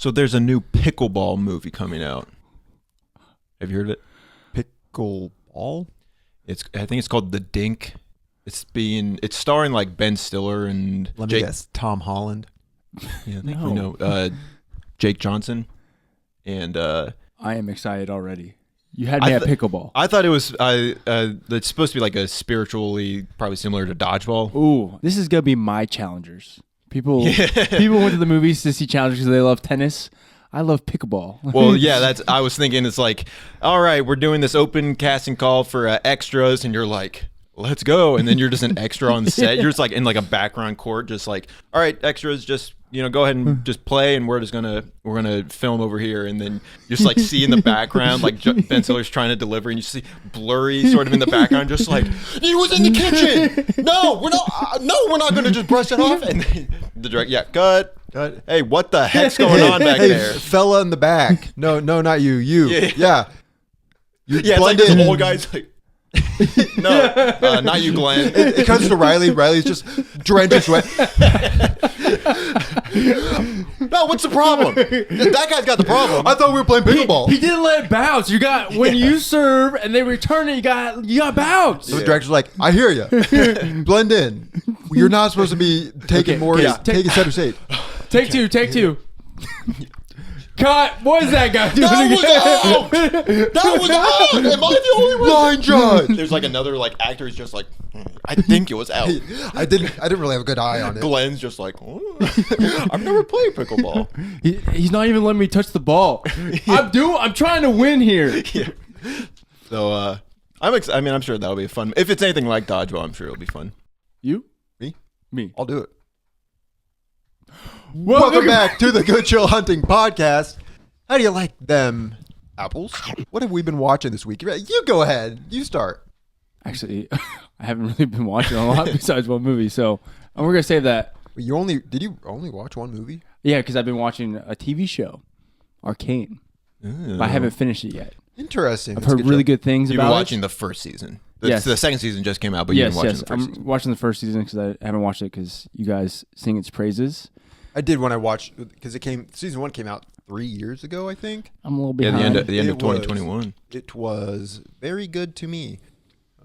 So there's a new pickleball movie coming out. Have you heard of it? Pickleball? I think it's called The Dink. It's starring like Ben Stiller and Let me guess. Tom Holland. Yeah, I think we know Jake Johnson. And I am excited already. You had me at pickleball. I thought it was it's supposed to be like a spiritually probably similar to dodgeball. Ooh, this is gonna be my challengers. People went to the movies to see challengers because they love tennis. I love pickleball. Well, yeah, I was thinking it's like, all right, we're doing this open casting call for extras, and you're like, let's go, and then you're just an extra on set. You're just like in like a background court, just like, all right, extras, just go ahead and just play, and we're gonna film over here, and then you just like see in the background like Ben Stiller's trying to deliver, and you see blurry sort of in the background, just like he was in the kitchen. No, we're not gonna just brush it off, and then the director, cut. Hey, what the heck's going on back there? Fella in the back. No, not you. Yeah. You it's like this old guy's like, no, not you, Glenn. It comes to Riley. Riley's just drenched in sweat. No, what's the problem? That guy's got the problem. I thought we were playing pickleball. He didn't let it bounce. You got when you serve and they return it, you got bounce. So the director's like, I hear you. Blend in. You're not supposed to be taking more. Take a center stage. Take two. Cut. What is that guy doing? That was out. Am I the only one? Line judge. There's like another like actor who's just like, I think it was out. I didn't really have a good eye on it. Glenn's just like, I've never played pickleball. He's not even letting me touch the ball. I'm trying to win here. Yeah. So I'm sure that'll be fun. If it's anything like dodgeball, I'm sure it'll be fun. You? Me. I'll do it. Well, welcome back to the Good Chill Hunting Podcast. How do you like them apples? What have we been watching this week? You go ahead. You start. Actually, I haven't really been watching a lot besides one movie, so we're gonna save that. Did you only watch one movie? Yeah, because I've been watching a TV show, Arcane. But I haven't finished it yet. Interesting. I've heard really good things You've about it. You've been watching the first season. Yes. The second season just came out, but you've been watching the first season. I'm watching the first season because I haven't watched it because you guys sing its praises. I did when I watched, because season 1 came out 3 years ago, I think. I'm a little behind. The end of 2021. It was very good to me.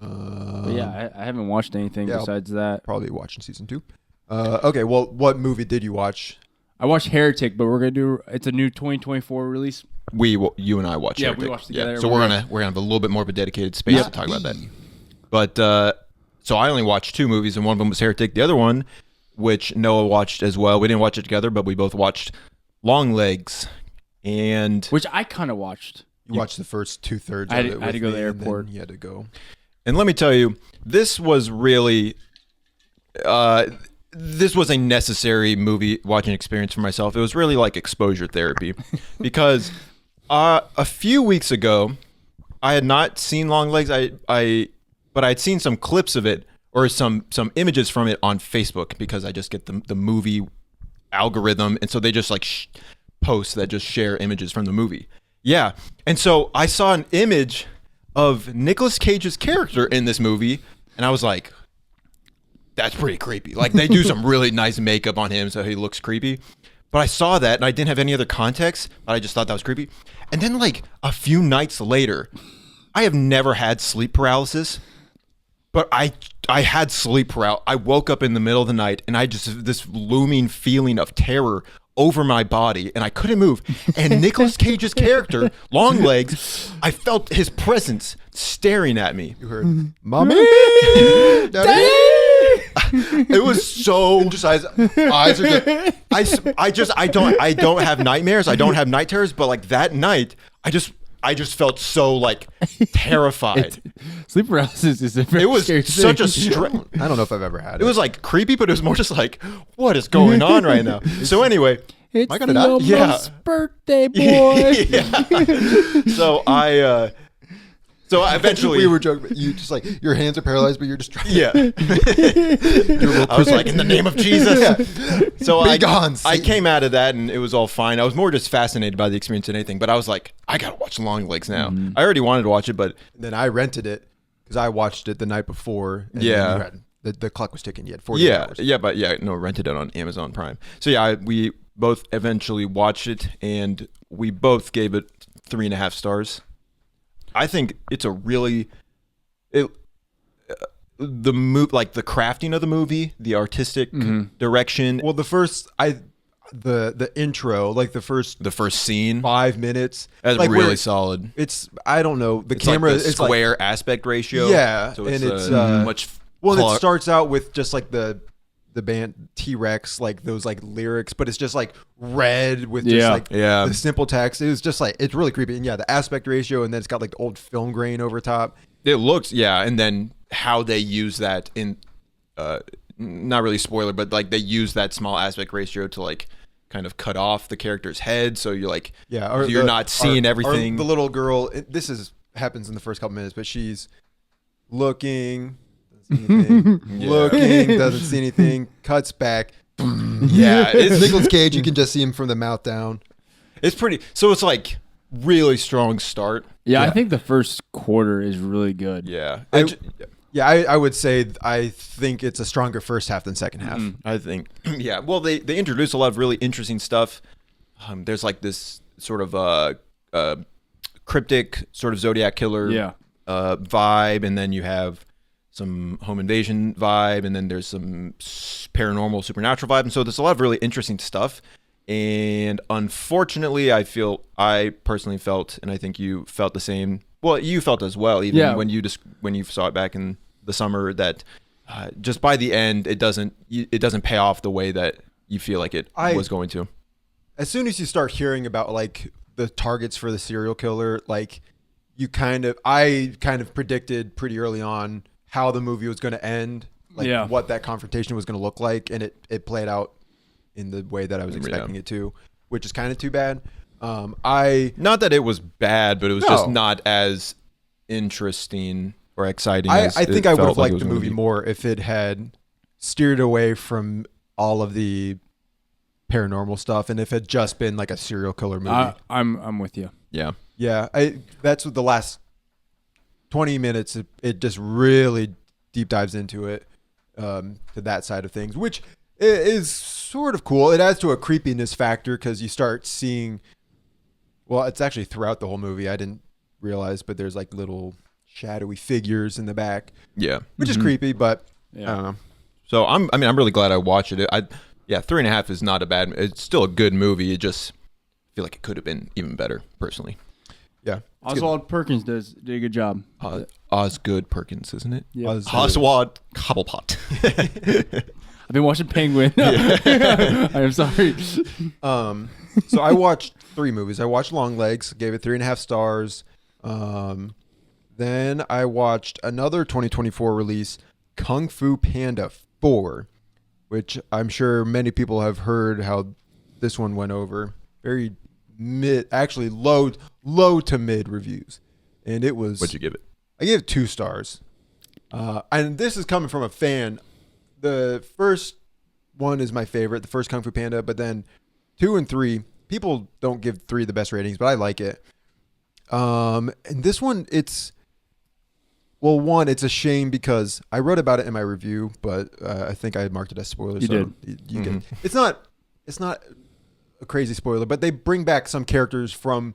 But yeah, I haven't watched anything besides that. Probably watching season 2. Okay, well, what movie did you watch? I watched Heretic, but it's a new 2024 release. You and I watched Heretic. Yeah, we watched together. Yeah. So we're gonna have a little bit more of a dedicated space to talk about that. But so I only watched 2 movies, and one of them was Heretic. The other one, which Noah watched as well. We didn't watch it together, but we both watched Long Legs, which I kind of watched. You watched the first 2/3 I of it. had to go to the airport. You had to go. And let me tell you, this was really, this was a necessary movie watching experience for myself. It was really like exposure therapy, because a few weeks ago, I had not seen Long Legs. But I'd seen some clips of it, or some images from it on Facebook, because I just get the movie algorithm, and so they just like posts that just share images from the movie. Yeah, and so I saw an image of Nicolas Cage's character in this movie, and I was like, that's pretty creepy. Like, they do some really nice makeup on him so he looks creepy. But I saw that, and I didn't have any other context, but I just thought that was creepy. And then like a few nights later, I have never had sleep paralysis, but I had sleep paralysis. I woke up in the middle of the night, and I just, this looming feeling of terror over my body, and I couldn't move. And Nicolas Cage's character, Long Legs, I felt his presence staring at me. You heard, "Mommy, Daddy." It was so. And just eyes are just. I don't have nightmares. I don't have night terrors. But like that night, I just felt so like terrified. Sleep paralysis is a very It was scary such thing. I don't know if I've ever had it. It was like creepy, but it was more just like, what is going on right now? So anyway, It's I gotta the die? almost birthday, boy. So I eventually we were joking. But you just like your hands are paralyzed, but you're just trying. Yeah. I was like, in the name of Jesus. Yeah. So Be gone, I Satan. came out of that, and it was all fine. I was more just fascinated by the experience than anything. But I was like, I gotta watch Long Legs now. I already wanted to watch it, but Then I rented it because I watched it the night before. And Yeah. you had, the clock was ticking. You had 40 hours. rented it on Amazon Prime. So yeah, both eventually watched it, and we both gave it 3.5 stars. I think it's a really the crafting of the movie, the artistic direction. Well, the intro, like the first scene, 5 minutes, that's like really solid. It's I don't know the It's camera like the is square aspect ratio. Yeah, so and it's much. well, it starts out with just like the band T-Rex, like those like lyrics, but it's just like red with just the simple text. It was just like, it's really creepy. And yeah, the aspect ratio, and then it's got like the old film grain over top. It looks, and then how they use that in, not really spoiler, but like they use that small aspect ratio to like kind of cut off the character's head, so you're like, you're not seeing everything. The little girl, happens in the first couple minutes, but she's looking. Doesn't see anything, cuts back. It's Nicolas Cage, you can just see him from the mouth down. It's pretty, so it's like really strong start. I think the first quarter is really good. I would say I think it's a stronger first half than second half. I think well, they introduce a lot of really interesting stuff. There's like this sort of cryptic sort of Zodiac killer vibe, and then you have some home invasion vibe, and then there's some paranormal supernatural vibe, and so there's a lot of really interesting stuff. And unfortunately, I personally felt, and I think you felt the same. Well, you felt as well, even when you saw it back in the summer, that just by the end, it doesn't pay off the way that you feel like it was going to. As soon as you start hearing about like the targets for the serial killer, like I kind of predicted pretty early on how the movie was going to end, like what that confrontation was going to look like, and it played out in the way that I was expecting it to, which is kind of too bad. Not that it was bad, but it was just not as interesting or exciting. I think I would have liked the movie more if it had steered away from all of the paranormal stuff, and if it had just been like a serial killer movie. I'm with you. Yeah. That's what the last 20 minutes, it just really deep dives into it, to that side of things, which is sort of cool. It adds to a creepiness factor because you start seeing, well, it's actually throughout the whole movie. I didn't realize, but there's like little shadowy figures in the back. Which is creepy, but I don't know. So I'm really glad I watched it. 3.5 is not a bad. It's still a good movie. It just feel like it could have been even better, personally. Yeah. Oswald Perkins did a good job. Osgood Perkins, isn't it? Yeah. Oswald Cobblepot. I've been watching Penguin. I'm sorry. So I watched 3 movies. I watched Longlegs, gave it 3.5 stars. Then I watched another 2024 release, Kung Fu Panda 4, which I'm sure many people have heard how this one went over. Very actually low to mid reviews. And it was... What'd you give it? I gave it 2 stars. And this is coming from a fan. The first one is my favorite, the first Kung Fu Panda, but then 2 and 3, people don't give 3 the best ratings, but I like it. And this one, it's a shame because I wrote about it in my review, but I think I had marked it as spoilers. You did. You get, it's not a crazy spoiler, but they bring back some characters from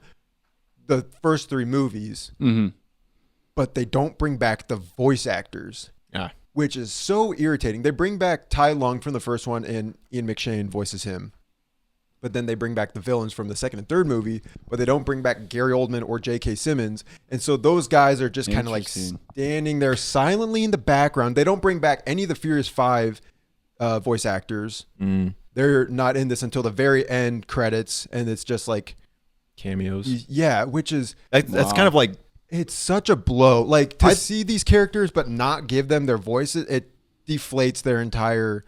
the first 3 movies, but they don't bring back the voice actors. Which is so irritating. They bring back Tai Lung from the first one, and Ian McShane voices him. But then they bring back the villains from the second and third movie, but they don't bring back Gary Oldman or J.K. Simmons. And so those guys are just kind of like standing there silently in the background. They don't bring back any of the Furious 5 voice actors. They're not in this until the very end credits, and it's just like cameos. Yeah, which is... That's kind of like... It's such a blow. Like, to see these characters but not give them their voices, it deflates their entire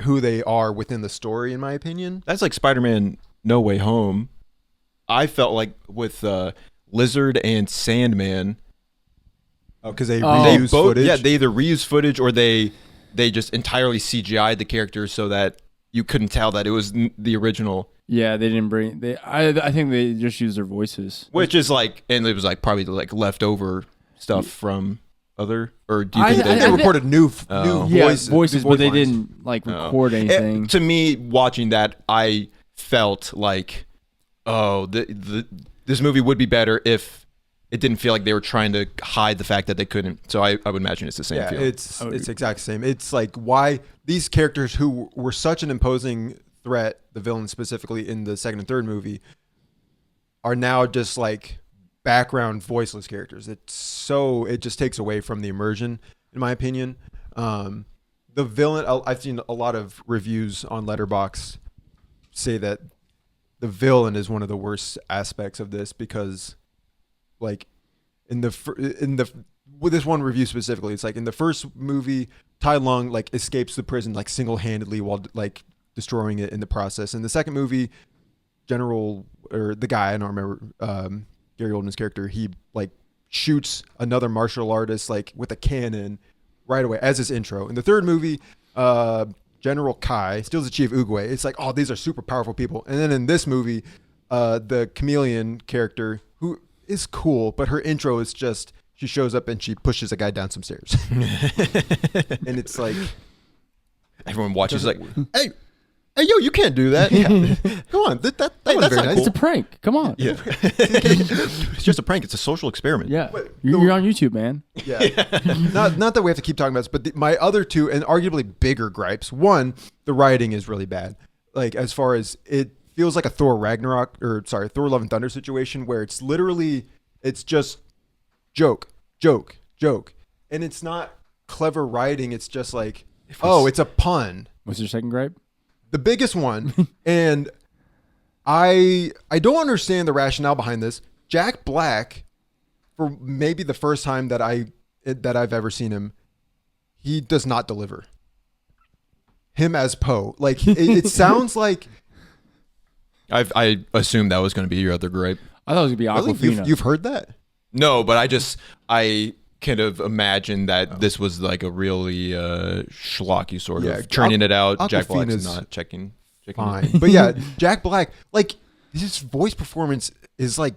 who they are within the story, in my opinion. That's like Spider-Man No Way Home. I felt like with Lizard and Sandman. Because they reuse footage? Yeah, they either reuse footage or they just entirely CGI'd the characters so that you couldn't tell that it was the original. Yeah, they didn't bring. I think they just used their voices, which is like, and it was like probably like leftover stuff from other, or do you I think They they? recorded new Yeah, voices, voices, new but they voice lines. didn't like record anything. To me, watching that, I felt like, oh, this movie would be better if it didn't feel like they were trying to hide the fact that they couldn't. So I would imagine it's the same Yeah, feel. it's exact same. It's like why these characters who were such an imposing threat, the villain specifically in the second and third movie, are now just like background voiceless characters. It just takes away from the immersion, in my opinion. The villain, I've seen a lot of reviews on Letterboxd say that the villain is one of the worst aspects of this because, like, with this one review specifically, it's like in the first movie, Tai Lung like escapes the prison like single-handedly while like destroying it in the process. In the second movie, the guy, I don't remember, Gary Oldman's character, he like shoots another martial artist like with a cannon right away as his intro. In the third movie, General Kai steals the chief Uguay. It's like, oh, these are super powerful people. And then in this movie, the chameleon character, who is cool, but her intro is just she shows up and she pushes a guy down some stairs. And it's like Everyone watches like, hey, yo, you can't do that. Come on, that's not very nice. cool. It's a prank. Come on. Yeah. It's just a prank. It's a social experiment. Yeah. But You're on YouTube, man. Yeah. Not that we have to keep talking about this, but my other two and arguably bigger gripes. One, the writing is really bad. Like, as far as it feels like a Thor Love and Thunder situation where it's just joke. And it's not clever writing. It's just like, it's a pun. What's your second gripe? The biggest one, and I don't understand the rationale behind this. Jack Black, for maybe the first time that I've ever seen him, he does not deliver. Him as Poe, like it sounds like. I assumed that was going to be your other gripe. I thought it was gonna be Really? Aquafina. You've heard that? No, but I kind of imagined that this was like a really schlocky sort of churning it out. Jack Black's Awkwafina's not checking. Fine, but yeah, Jack Black, like his voice performance is like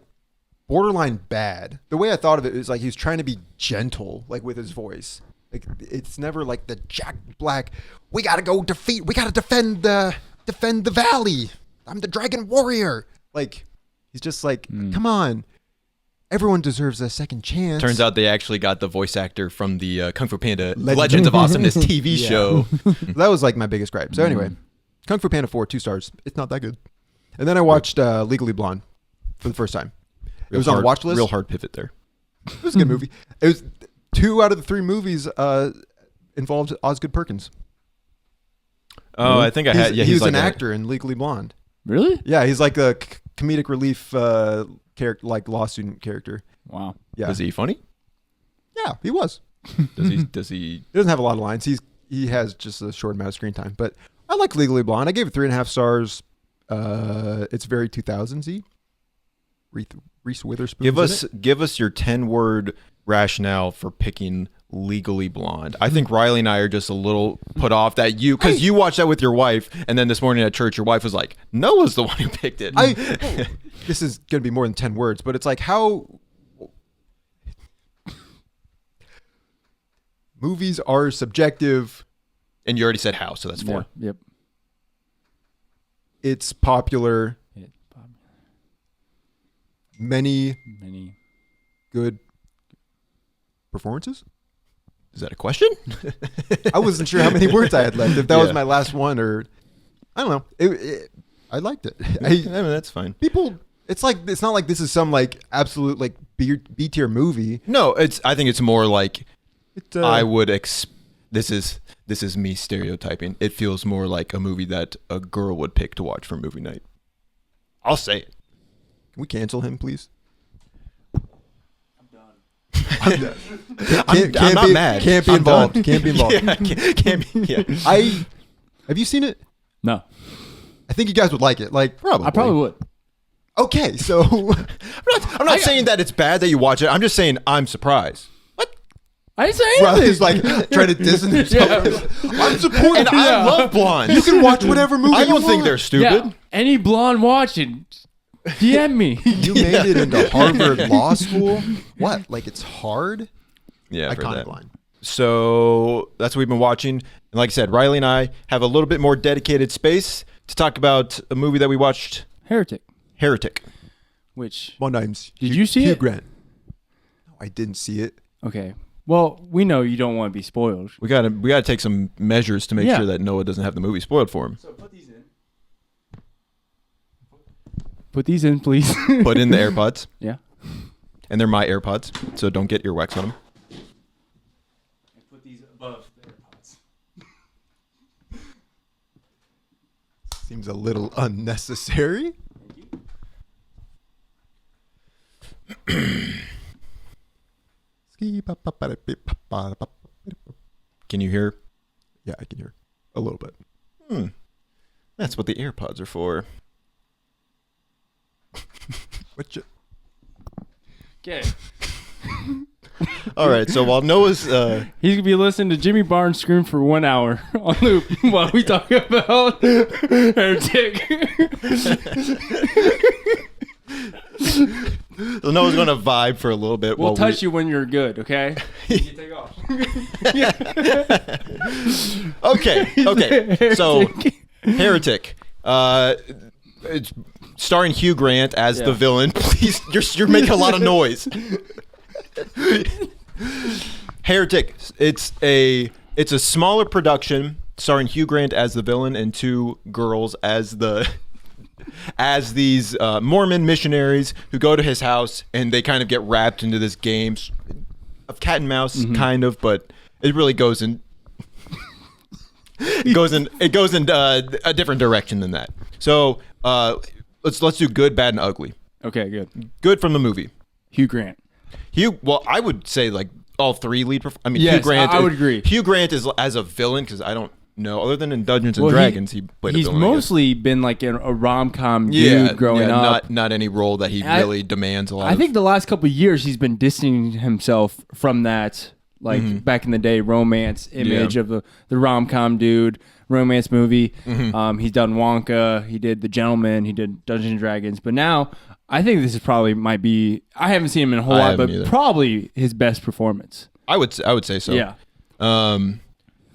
borderline bad. The way I thought of it is like he's trying to be gentle, like with his voice. Like it's never like the Jack Black. We gotta defend the valley. I'm the dragon warrior. Like he's just like, come on. Everyone deserves a second chance. Turns out they actually got the voice actor from the Kung Fu Panda Legends of Awesomeness TV show. That was like my biggest gripe. So anyway, Kung Fu Panda 4, 2 stars. It's not that good. And then I watched Legally Blonde for the first time. It was on the watch list. Real hard pivot there. It was a good movie. It was 2 out of the 3 movies involved Osgood Perkins. Oh, I think I had. Yeah, he was like an actor in Legally Blonde. Really? Yeah, he's like a comedic relief character, like law student character. Wow. Yeah, Was he funny? Yeah, he was. Does he? He doesn't have a lot of lines. He has just a short amount of screen time. But I like Legally Blonde. I gave it 3.5 stars. It's very 2000s-y. Reese Witherspoon. Give us your 10-word rationale for picking Legally Blonde. I think Riley and I are just a little put off that because you watched that with your wife, and then this morning at church, your wife was like, "Noah's the one who picked it." This is going to be more than 10 words, but it's like how movies are subjective. And you already said how, so that's 4. Yeah. Yep. It's popular. Many good performances. Is that a question? I wasn't sure how many words I had left. If that was my last one, or I don't know. I liked it. I mean, that's fine. People, it's not like this is some like absolute like B tier movie. No, I think it's more like I would this is me stereotyping. It feels more like a movie that a girl would pick to watch for movie night. I'll say it. Can we cancel him, please? I'm not mad. Can't be I'm involved. done. Can't be involved. Can't be. Yeah. Have you seen it? No. I think you guys would like it. Like I probably would. Okay, so I'm not saying that it's bad that you watch it. I'm just saying I'm surprised. What? I didn't say anything. Riley's like trying to distance himself. I'm supporting. And I love blondes. You can watch whatever movie. I don't you think want. they're stupid. Yeah. Any blonde watching, DM me. You made it into Harvard Law School. What? Like it's hard? Yeah, for iconic that. line. So that's what we've been watching. And like I said, Riley and I have a little bit more dedicated space to talk about a movie that we watched, Heretic. Which My name's Did you see Hugh it? Grant. No, I didn't see it. okay. Well, we know you don't want to be spoiled. We gotta take some measures to make Yeah. sure that Noah doesn't have the movie spoiled for him. So put these in. Put these in, please. Put in the AirPods, Yeah. and they're my AirPods, so don't get earwax on them. And put these above the AirPods. Seems a little unnecessary. Can you hear? Yeah, I can hear a little bit. That's what the AirPods are for. Okay. All right, so while Noah's He's gonna be listening to Jimmy Barnes scream for 1 hour on loop while we talk about Heretic. Noah's gonna vibe for a little bit. We'll touch you when you're good, okay? You take off. Okay. So Heretic. It's starring Hugh Grant as the villain. Please, you're making a lot of noise. Heretic. It's a smaller production starring Hugh Grant as the villain and two girls as these Mormon missionaries who go to his house, and they kind of get wrapped into this game of cat and mouse, kind of, but it really goes in. It goes in a different direction than that. So let's do good, bad, and ugly. Okay, good. Good from the movie. Hugh Grant. Well, I would say like all three lead. I mean, Yes, Hugh Grant. I would agree. Hugh Grant is as a villain because I don't know, other than in Dungeons and Well, Dragons, he played. He's a villain, I guess. mostly been like a rom-com dude growing up. Not any role that he really demands a lot. I think the last couple of years he's been distancing himself from that, like back in the day, romance image of the rom-com dude, romance movie. He's done Wonka, he did The Gentleman, he did Dungeons and Dragons, but now I think this is probably might be. I haven't seen him in a whole lot, but probably his best performance. I would say so. Yeah.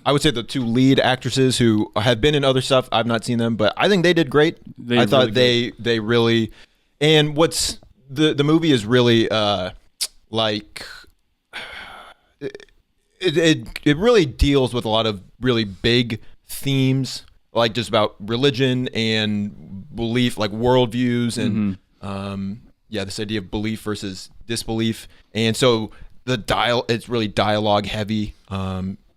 I would say the two lead actresses who have been in other stuff. I've not seen them, but I think they did great. I thought they really. And what's the movie is really like. It really deals with a lot of really big themes, like just about religion and belief, like worldviews, and this idea of belief versus disbelief. And so it's really dialogue heavy,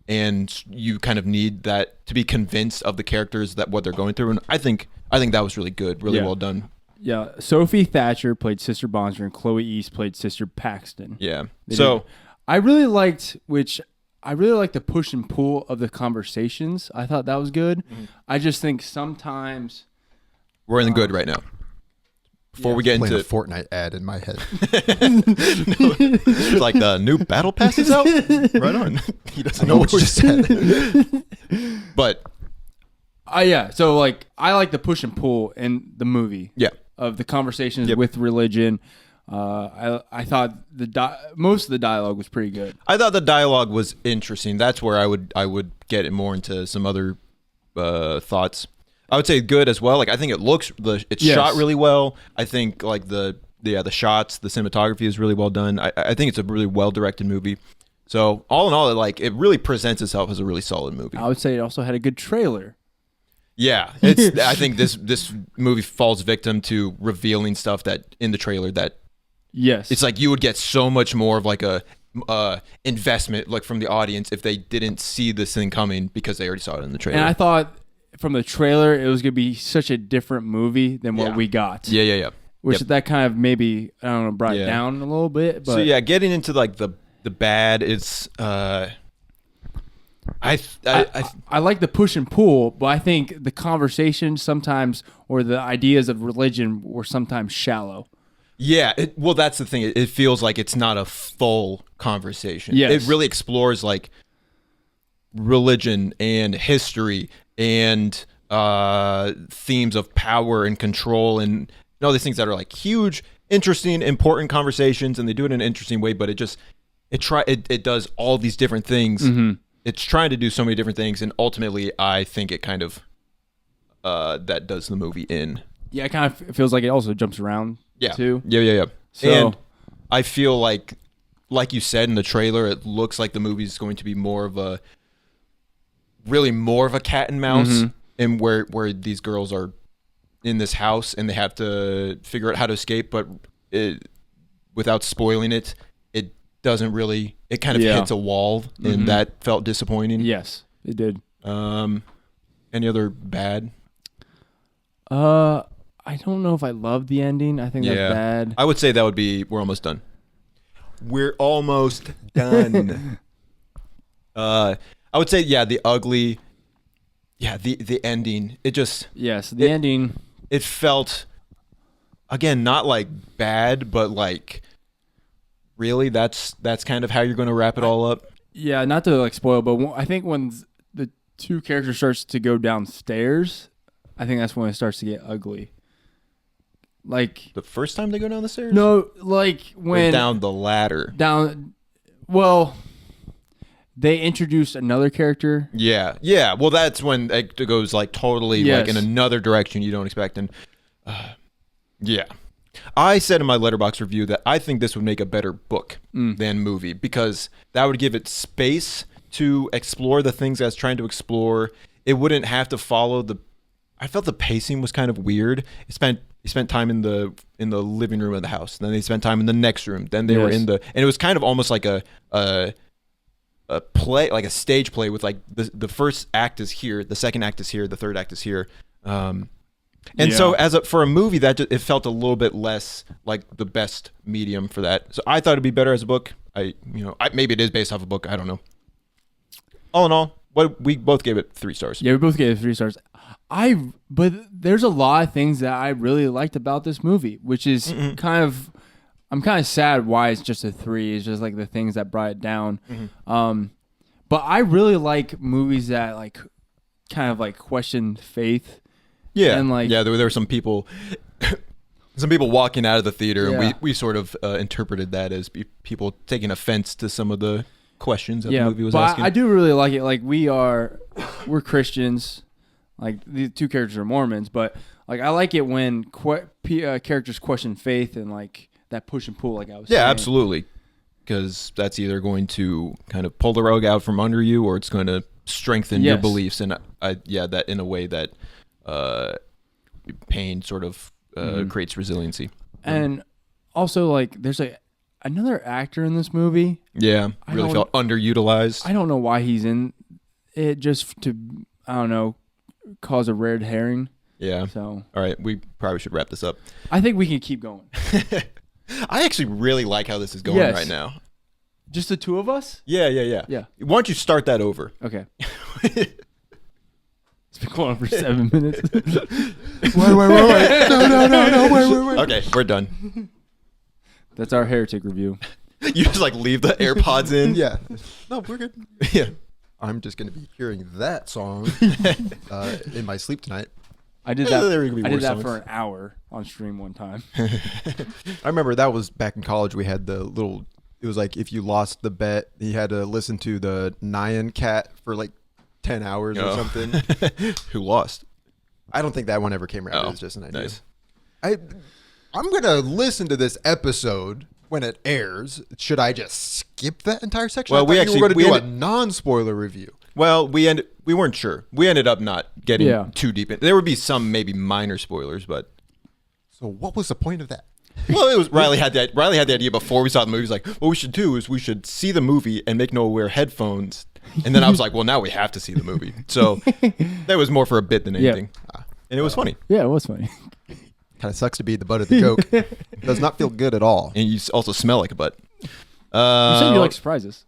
and you kind of need that to be convinced of the characters that what they're going through. And I think that was really good, really well done. Yeah, Sophie Thatcher played Sister Bonser, and Chloe East played Sister Paxton. Yeah. I really liked the push and pull of the conversations. I thought that was good. I just think sometimes we're in the good right now. Before we get into a Fortnite ad in my head. It's like the new battle pass is out. Right on. He doesn't know what you just said. But so like I like the push and pull in the movie. Yeah. Of the conversations with religion. I thought most of the dialogue was pretty good. I thought the dialogue was interesting. That's where I would get it more into some other thoughts. I would say good as well. Like I think it's shot really well. I think like the shots, the cinematography is really well done. I think it's a really well directed movie. So all in all, it really presents itself as a really solid movie. I would say it also had a good trailer. Yeah, I think this movie falls victim to revealing stuff that in the trailer that. Yes. It's like you would get so much more of like a investment like from the audience if they didn't see this thing coming because they already saw it in the trailer. And I thought from the trailer it was going to be such a different movie than what we got. Yeah. Which that kind of maybe, I don't know, brought it down a little bit. But so getting into like the bad is I like the push and pull, but I think the conversation sometimes or the ideas of religion were sometimes shallow. Yeah, well, that's the thing. It feels like it's not a full conversation. Yes. It really explores like religion and history and themes of power and control and all these things that are like huge, interesting, important conversations, and they do it in an interesting way. But it it does all these different things. Mm-hmm. It's trying to do so many different things, and ultimately, I think it kind of that does the movie in. Yeah, it kind of feels like it also jumps around. Too. Yeah. So, and I feel like you said in the trailer, it looks like the movie is going to be more of a cat and mouse, and where these girls are in this house and they have to figure out how to escape, but without spoiling it, it doesn't really. It kind of hits a wall, and that felt disappointing. Yes, it did. Any other bad? I don't know if I love the ending. I think that's bad. I would say that would be. We're almost done. We're almost done. I would say the ugly. Yeah, the ending. It just the ending. It felt, again, not like bad, but like, really, that's kind of how you're going to wrap it all up. Yeah, not to like spoil, but I think when the two characters starts to go downstairs, I think that's when it starts to get ugly. Like the first time they go down the stairs? No, like when or down the ladder. Well, they introduced another character. Yeah. Well, that's when it goes like totally like in another direction you don't expect. And I said in my Letterboxd review that I think this would make a better book than movie, because that would give it space to explore the things I was trying to explore. It wouldn't have to follow I felt the pacing was kind of weird. He spent time in the living room of the house. Then they spent time in the next room. Then they were and it was kind of almost like a play, like a stage play with like the first act is here, the second act is here, the third act is here. So for a movie, it felt a little bit less like the best medium for that. So I thought it'd be better as a book. Maybe it is based off a book. I don't know. All in all, we both gave it 3 stars. Yeah, we both gave it 3 stars. But there's a lot of things that I really liked about this movie, which is I'm kind of sad why it's just a 3. It's just like the things that brought it down. But I really like movies that like kind of like question faith. Yeah, and like there were some people walking out of the theater, and we sort of interpreted that as people taking offense to some of the questions that the movie was asking. I do really like it. Like we're Christians. Like the two characters are Mormons, but like I like it when characters question faith and like that push and pull. Like I was saying. Absolutely, because that's either going to kind of pull the rug out from under you, or it's going to strengthen your beliefs. And that in a way that pain sort of creates resiliency. And also, like there's another actor in this movie. Yeah, really felt underutilized. I don't know why he's in it, just to cause a red herring. Yeah. So all right, we probably should wrap this up. I think we can keep going. I actually really like how this is going right now. Just the two of us? Yeah. Why don't you start that over? Okay. It's been going on for 7 minutes. Wait. No, wait. Okay, we're done. That's our Heretic review. You just like leave the AirPods in? Yeah. No, we're good. Yeah. I'm just going to be hearing that song in my sleep tonight. I did that for an hour on stream one time. I remember that was back in college. We had the little, it was like if you lost the bet, you had to listen to the Nyan Cat for like 10 hours or something. Who lost? I don't think that one ever came around. It was just an idea. Nice. I'm going to listen to this episode when it airs. Should I just skip that entire section? Well, we were going to do a non-spoiler review. Well, we weren't sure. We ended up not getting too deep in. There would be some maybe minor spoilers, but so what was the point of that? Well, it was Riley had the idea before we saw the movie. He's like, what we should do is we should see the movie and make Noah wear headphones. And then I was like, well, now we have to see the movie. So that was more for a bit than anything. And it was funny. Yeah, it was funny. Kind of sucks to be the butt of the joke. Does not feel good at all. And you also smell like a butt. You said you like surprises.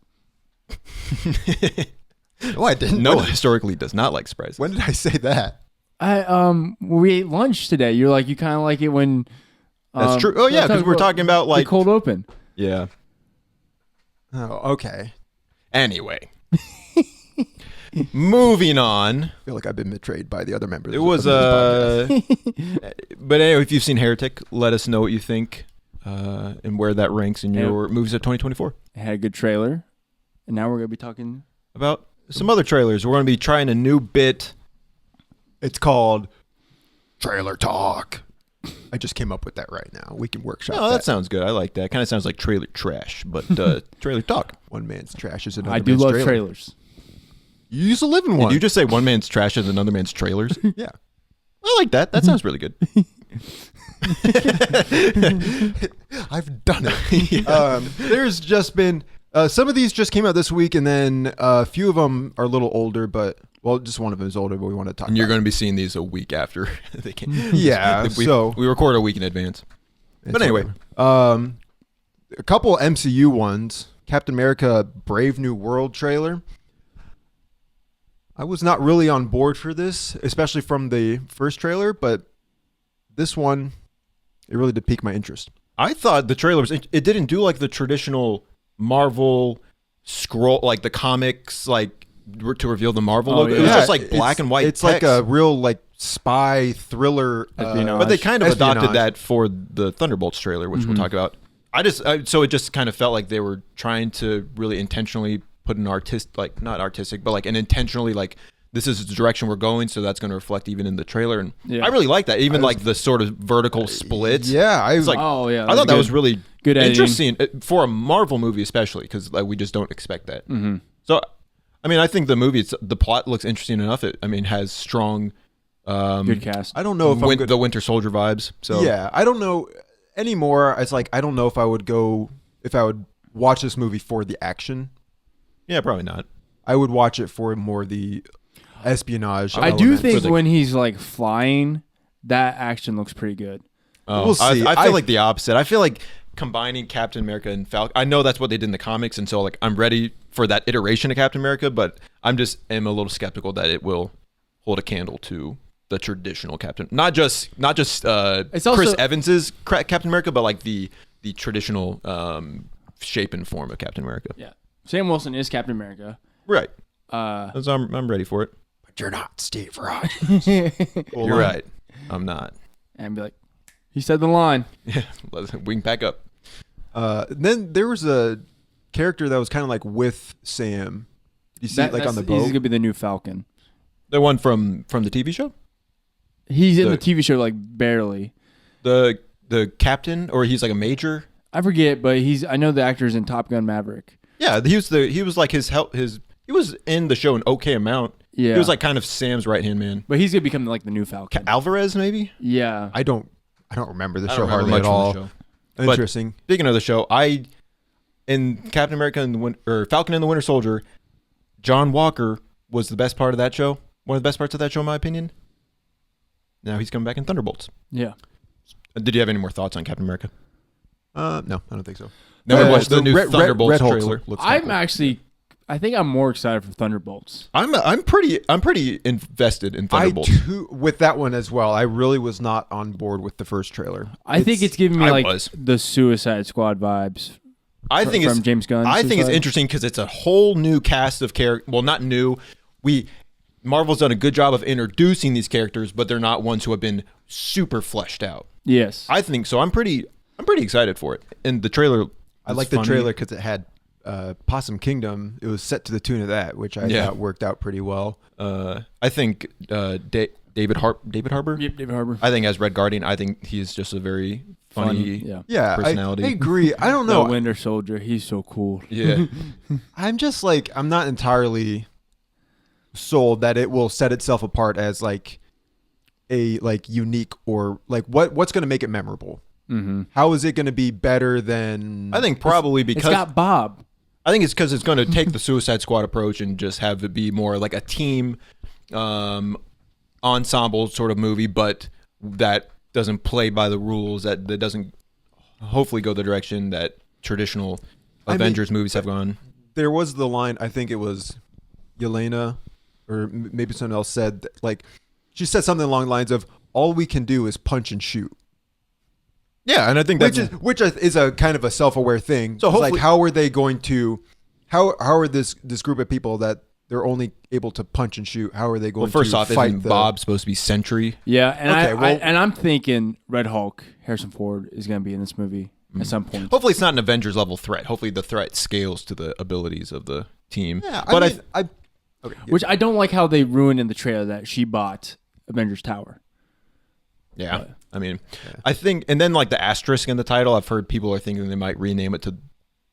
No, I didn't. Noah historically does not like surprises. When did I say that? We ate lunch today. You're like, you kind of like it when. That's true. Oh yeah, because we're talking about like the cold open. Yeah. Oh, okay. Anyway. Moving on. I feel like I've been betrayed by the other members. It was but anyway, if you've seen Heretic, let us know what you think. and where that ranks in your movies of 2024. It had a good trailer, and now we're gonna be talking About some other trailers. We're going to be trying a new bit. It's called Trailer Talk. I just came up with that right now. We can workshop Oh, that sounds good. I like that. Kind of sounds like trailer trash, but trailer talk. One man's trash is another I do man's love trailer. trailers. You used to live in one. Did you just say one man's trash is another man's trailers? Yeah. I like that. That sounds really good. I've done it. There's just been some of these just came out this week, and then a few of them are a little older, but just one of them is older. But we want to talk. And you're about going to be seeing these a week after they came. Yeah, we record a week in advance. But anyway, a couple MCU ones. Captain America: Brave New World trailer. I was not really on board for this, especially from the first trailer, but this one, it really did pique my interest. I thought the trailer was. It didn't do like the traditional Marvel scroll, like the comics, like to reveal the Marvel logo. Yeah. It was just like black and white. It's text. like a real like spy thriller. Espionage. But they kind of adopted espionage. that for the Thunderbolts trailer, which we'll talk about. So it just kind of felt like they were trying to really intentionally put an not artistic, but like an intentionally like this is the direction we're going, so that's going to reflect even in the trailer. And I really like that, even like the sort of vertical splits. Yeah, I was like, yeah, I thought that was really good editing. interesting for a Marvel movie, especially because like we just don't expect that. Mm-hmm. So, I mean, I think the movie, the plot looks interesting enough. It, I mean, has strong, good cast. I don't know if the Winter Soldier vibes. So yeah, I don't know anymore. It's like I don't know if I would watch this movie for the action. Yeah, probably not. I would watch it for more the espionage. I do elements. think when he's like flying, that action looks pretty good. Oh, We'll see. I feel like the opposite. I feel like combining Captain America and Falcon. I know that's what they did in the comics, and so like I'm ready for that iteration of Captain America, but am a little skeptical that it will hold a candle to the traditional Captain. Not just It's Chris also- Evans's Captain America, but like the traditional shape and form of Captain America. Yeah, Sam Wilson is Captain America. Right. Uh, So I'm ready for it. But you're not Steve Rogers. You're right. I'm not. and be like, he said the line. Yeah. We can pack up. Then there was a character that was kind of like with Sam. You see it like on the He's boat. gonna be the new Falcon. The one from the TV show? He's in the TV show like barely. The captain, or he's like a major? I forget, but I know the actor's in Top Gun Maverick. Yeah, he was like he was in the show an okay amount. Yeah. He was like kind of Sam's right-hand man. But he's gonna become like the new Falcon. Alvarez, maybe? Yeah. I don't remember the I show don't remember hardly at much all. from the show. But Interesting. speaking of the show, in Captain America or Falcon and the Winter Soldier, John Walker was the best part of that show. One of the best parts of that show, in my opinion. Now he's coming back in Thunderbolts. Yeah. Did you have any more thoughts on Captain America? No, I don't think so. Then we watched the new Red Thunderbolts Hulk trailer. looks kinda cool. I think I'm more excited for Thunderbolts. I'm pretty invested in Thunderbolts. With that one as well. I really was not on board with the first trailer. I think it's giving me I like was. the Suicide Squad vibes. I think from it's James Gunn. I think it's Suicide. interesting because it's a whole new cast of characters. Well, not new. Marvel's done a good job of introducing these characters, but they're not ones who have been super fleshed out. Yes. I think so. I'm pretty excited for it. And the trailer, I like the trailer because it had Possum Kingdom. It was set to the tune of that, which I thought worked out pretty well. I think David Harbour. Yep, David Harbour. I think as Red Guardian, I think he's just a very funny Yeah, personality. I agree. I don't No, know. Winter Soldier. He's so cool. Yeah. I'm just like I'm not entirely sold that it will set itself apart as like a like unique or like what's going to make it memorable. Mm-hmm. How is it going to be better than? I think probably It's because got Bob. I think it's because it's going to take the Suicide Squad approach and just have it be more like a team ensemble sort of movie, but that doesn't play by the rules, that doesn't hopefully go the direction that traditional Avengers movies have gone. There was the line, I think it was Yelena or maybe someone else said that, like she said something along the lines of all we can do is punch and shoot. Yeah, and I think Which is a kind of a self-aware thing. So It's hopefully- like how are they going to how are this group of people that they're only able to punch and shoot, how are they going first to off, fight isn't Bob supposed to be Sentry? Yeah, and Okay, well- I'm thinking Red Hulk, Harrison Ford, is going to be in this movie. at some point. Hopefully, it's not an Avengers level threat. Hopefully, the threat scales to the abilities of the team. Yeah, but okay, yeah. Which I don't like how they ruined in the trailer that she bought Avengers Tower. Yeah. But, I mean, I think, and then like the asterisk in the title, I've heard people are thinking they might rename it to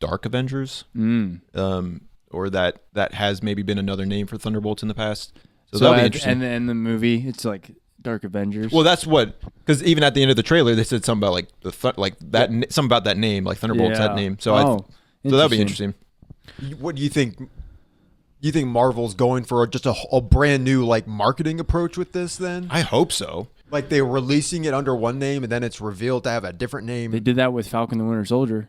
Dark Avengers, or that has maybe been another name for Thunderbolts in the past. So that'll be interesting. And in the movie, it's like Dark Avengers. Well, that's what, because even at the end of the trailer, they said something about like something about that name, like Thunderbolts, that name. So so that'll be interesting. What do you think? Do you think Marvel's going for just a brand new like marketing approach with this? Then I hope so. Like they're releasing it under one name and then it's revealed to have a different name. They did that with Falcon and the Winter Soldier.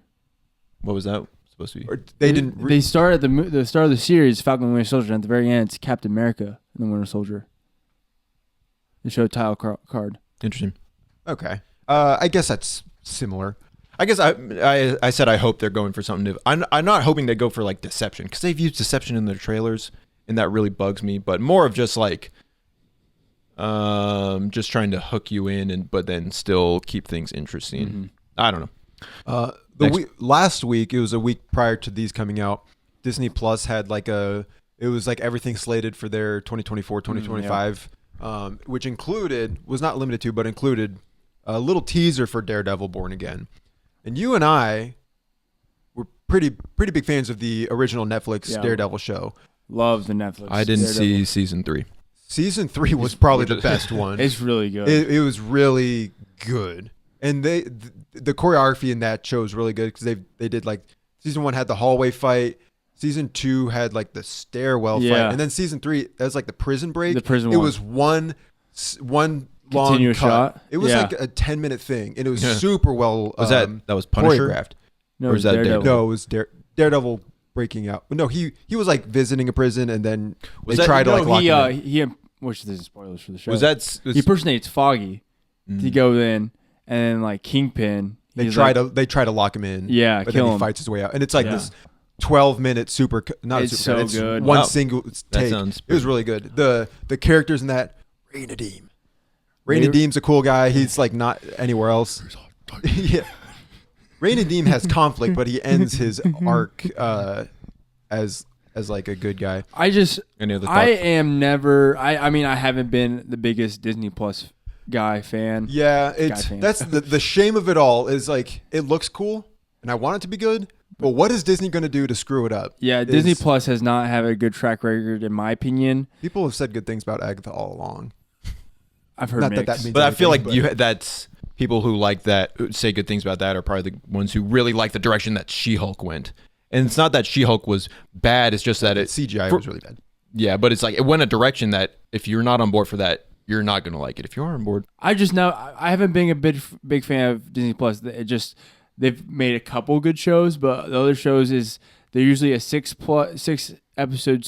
What was that supposed to be? Or they didn't. They started the start of the series, Falcon and the Winter Soldier, and at the very end, it's Captain America and the Winter Soldier. They showed title card. Interesting. Okay. I guess that's similar. I guess I said I hope they're going for something new. I'm not hoping they go for like deception, because they've used deception in their trailers, and that really bugs me. But more of just like, just trying to hook you in, but then still keep things interesting. Mm-hmm. I don't know. Last week, it was a week prior to these coming out, Disney Plus had it was like everything slated for their 2024, 2025, which was not limited to, but included a little teaser for Daredevil Born Again. And you and I were pretty big fans of the original Netflix Daredevil show. Love the Netflix. I didn't Daredevil. see season 3. Season 3 was probably the best one. It's really good. It was really good. And the choreography in that show is really good, because they did like season 1 had the hallway fight, season 2 had like the stairwell fight, and then season 3 that was like the prison break. The prison it one. was one long continuous cut. shot. It was like a 10-minute thing, and it was super well. Was that was Punisher? Choreographed? No, or was that Daredevil? No, it was Daredevil breaking out. No, he was like visiting a prison, and then Was they that- tried to like lock him in. which this is spoilers for the show. Was he impersonates Foggy to go in, and then like Kingpin. They try to lock him in. Yeah, but kill then he him. fights his way out, and it's like this 12-minute super. Not It's a super. so It's good. one Wow. single That take. sounds It was really good. The characters in that. Ray Nadeem. Ray Nadeem's a cool guy. He's like not anywhere else. Yeah. Ray Nadeem has conflict, but he ends his arc as like a good guy. Any other thoughts? I mean, I haven't been the biggest Disney Plus fan. Yeah, fan. that's the shame of it all is like it looks cool and I want it to be good, but what is Disney going to do to screw it up? Yeah, Disney Plus has not had a good track record, in my opinion. People have said good things about Agatha all along. I've heard Not mixed. that means But I feel like anything, that's people who like that, who say good things about that, are probably the ones who really like the direction that She-Hulk went. And it's not that She-Hulk was bad, it's just that CGI was really bad. Yeah, but it's like it went a direction that if you're not on board for that, you're not going to like it. If you are on board, I haven't been a big fan of Disney Plus. They've made a couple good shows, but the other shows they're usually a 6 episode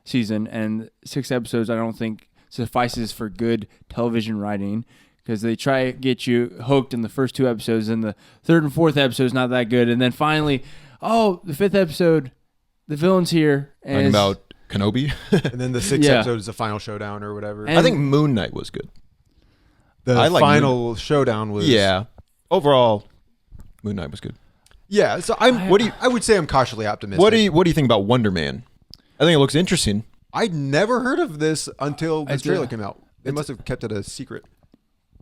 season, and 6 episodes I don't think suffices for good television writing, because they try to get you hooked in the first 2 episodes, and the 3rd and 4th episode is not that good, and then finally, the 5th episode, the villain's here, and talking about Kenobi. And then the 6th episode is the final showdown or whatever. And- I think Moon Knight was good. The final showdown was overall, Moon Knight was good. Yeah, so I would say I'm cautiously optimistic. What do you think about Wonder Man? I think it looks interesting. I'd never heard of this until this trailer came out. They must have kept it a secret.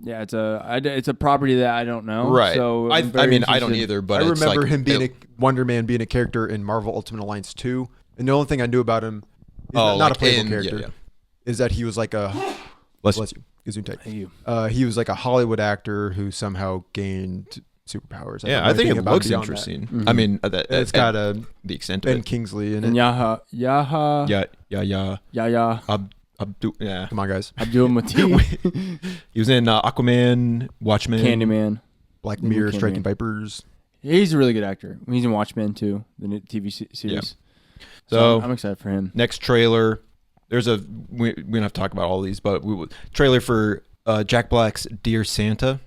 Yeah, it's a property that I don't know. Right. So I I'm very mean, I don't interested. either, but I it's remember like, him being Wonder Man being a character in Marvel Ultimate Alliance 2, and the only thing I knew about him, he's not like a playable in- character, yeah. is that he was like a bless you. Gesundheit. Thank you. He was like a Hollywood actor who somehow gained superpowers. Yeah, don't I know think anything it about looks beyond interesting. that. Mm-hmm. I mean, It's got the extent of Ben it. Kingsley in And it. Yaha, Yeah. Come on, guys. Abdul Mateen, He was in Aquaman, Watchmen. Candyman. Black Maybe Mirror, Candyman. Striking Vipers. He's a really good actor. He's in Watchmen too, the new TV series. Yeah. So So I'm excited for him. next trailer. There's we don't have to talk about all these, but trailer for Jack Black's Dear Santa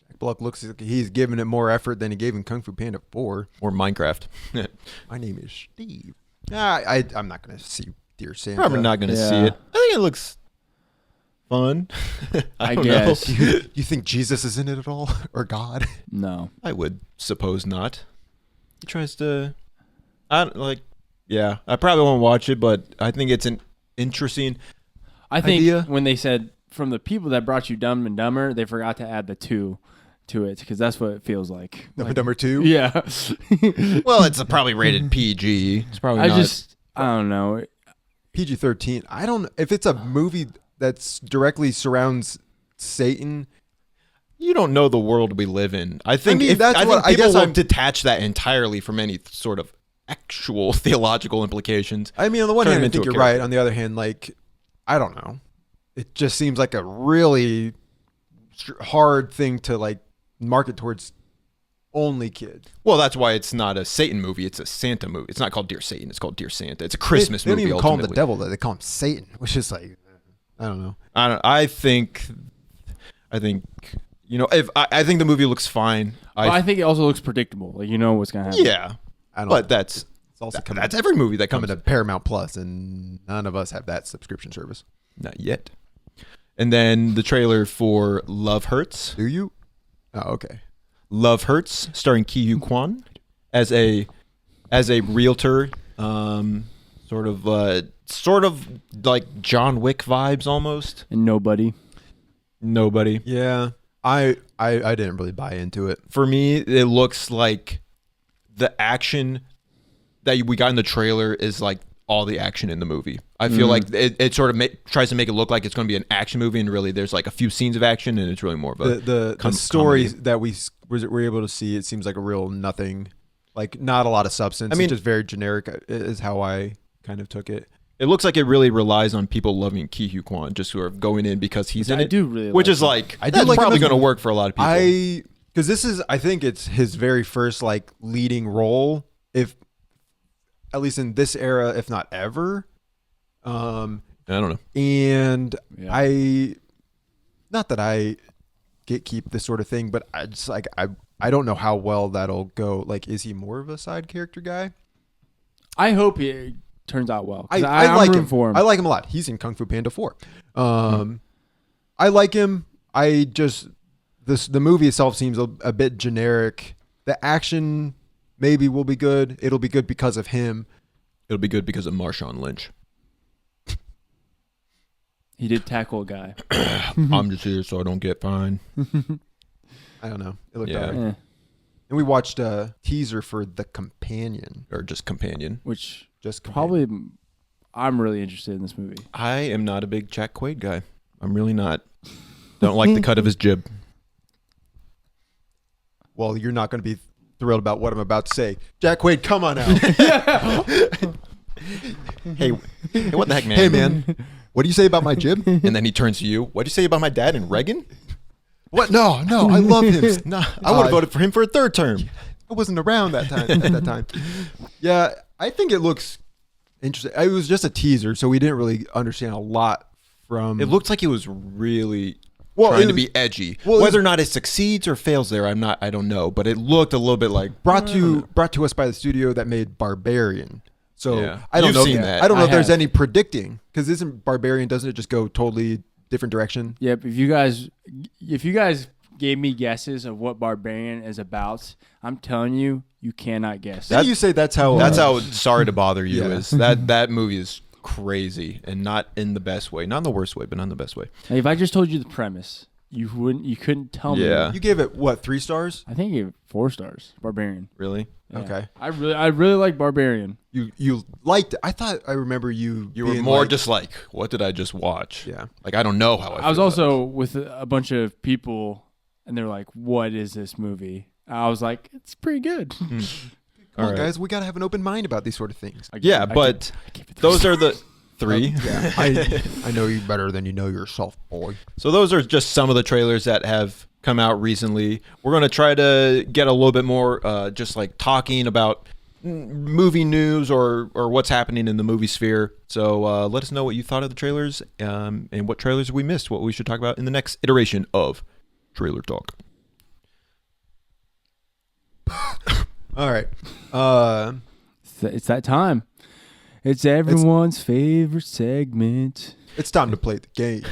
Jack Black looks like he's giving it more effort than he gave in Kung Fu Panda 4. or Minecraft. My name is Steve. I'm not going to see Dear Santa. Probably not going to see Yeah. it. I think it looks fun. I don't guess. know. You think Jesus is in it at all, or God? No. I would suppose not. He tries to. I don't like. Yeah, I probably won't watch it, but I think it's an interesting. I think idea. when they said from the people that brought you Dumb and Dumber, they forgot to add the 2 to it because that's what it feels like. Dumb and Dumber 2? Yeah. Well, it's probably rated PG. It's probably I don't know. PG-13. I don't. If it's a movie that's directly surrounds Satan. You don't know the world we live in. I think I think people guess will I'm detach that entirely from any sort of actual theological implications. I mean, on the one Turn hand, him I into think a you're right. character. On the other hand, like, I don't know. It just seems like a really hard thing to like market towards only kids. Well, that's why it's not a Satan movie. It's a Santa movie. It's not called Dear Satan. It's called Dear Santa. It's a Christmas They don't movie. even call him the ultimately. devil, though. They call him Satan, which is like, I don't know. I think if I think the movie looks fine. I think it also looks predictable. Like you know what's gonna happen. Yeah, I don't. but that's It's also coming. that's every movie that coming comes to Paramount Plus, and none of us have that subscription service. not yet. And then the trailer for Love Hurts. Do you? Oh, okay. Love Hurts, starring Keanu Kwan as a realtor, sort of like John Wick vibes almost. And nobody. Yeah, I didn't really buy into it. For me, it looks like the action that we got in the trailer is like all the action in the movie. I feel like it sort of tries to make it look like it's going to be an action movie, and really there's like a few scenes of action, and it's really more of a The stories that we were able to see. It seems like a real nothing, like not a lot of substance. I mean, it's just very generic. Is how I kind of took it. It looks like it really relies on people loving Keanu Kwan, just who are going in because he's in I it. do really which like is him. like I do that's like him probably as going to a- work for a lot of people. Because this is, I think it's his very first like leading role, if at least in this era, if not ever. I don't know. And Yeah. not that I keep this sort of thing, but I just like I don't know how well that'll go. Like, is he more of a side character guy? I hope it turns out well. I I'm like rooting him. for him. I like him a lot. He's in Kung Fu Panda 4. I like him. I just the movie itself seems a bit generic. The action maybe will be good. It'll be good because of him. It'll be good because of Marshawn Lynch. He did tackle a guy. I'm just here so I don't get fined. I don't know. It looked Yeah. alright. Eh, And we watched a teaser for The Companion. Or just companion. which Just Companion. probably I'm really interested in this movie. I am not a big Jack Quaid guy. I'm really not. Don't like the cut of his jib. Well, you're not going to be thrilled about what I'm about to say. Jack Quaid, come on out. Hey, what the heck, man? Hey, man. What do you say about my jib? And then he turns to you. What'd you say about my dad and Reagan? What? No, I love him. No, I would have voted for him for a third term. I wasn't around that time. At that time. Yeah, I think it looks interesting. It was just a teaser, so we didn't really understand a lot from. It looked like he was really Well, trying it to was- be edgy. well, it Whether or was- not it succeeds or fails there, I don't know. But it looked a little bit like brought to us by the studio that made Barbarian. So Yeah. I don't You've know. seen that. I don't know I if there's have. any predicting, because isn't Barbarian, doesn't it just go totally different direction? Yep. If you guys gave me guesses of what Barbarian is about, I'm telling you, you cannot guess. Didn't you say that's how? that's how Sorry to Bother You Yeah. is. That movie is crazy and not in the best way, not in the worst way, but not in the best way. Like, if I just told you the premise, you couldn't tell me. Yeah. you gave it what, 3 stars? I think you gave it 4 stars. Barbarian. Really? Yeah. Okay. I really like Barbarian. You liked it. I thought I remember you. You were being more like, just like, what did I just watch? Yeah. Like I don't know how I was feel also with a bunch of people, and they're like, "What is this movie?" I was like, "It's pretty good." Come on, All right. guys, we gotta have an open mind about these sort of things. Yeah, but those are the 3. Yeah, I know you better than you know yourself, boy. So those are just some of the trailers that have come out recently. We're going to try to get a little bit more just like talking about movie news or what's happening in the movie sphere. So let us know what you thought of the trailers and what trailers we missed, what we should talk about in the next iteration of Trailer Talk. All right. It's that time. It's everyone's favorite segment. It's time to play the game.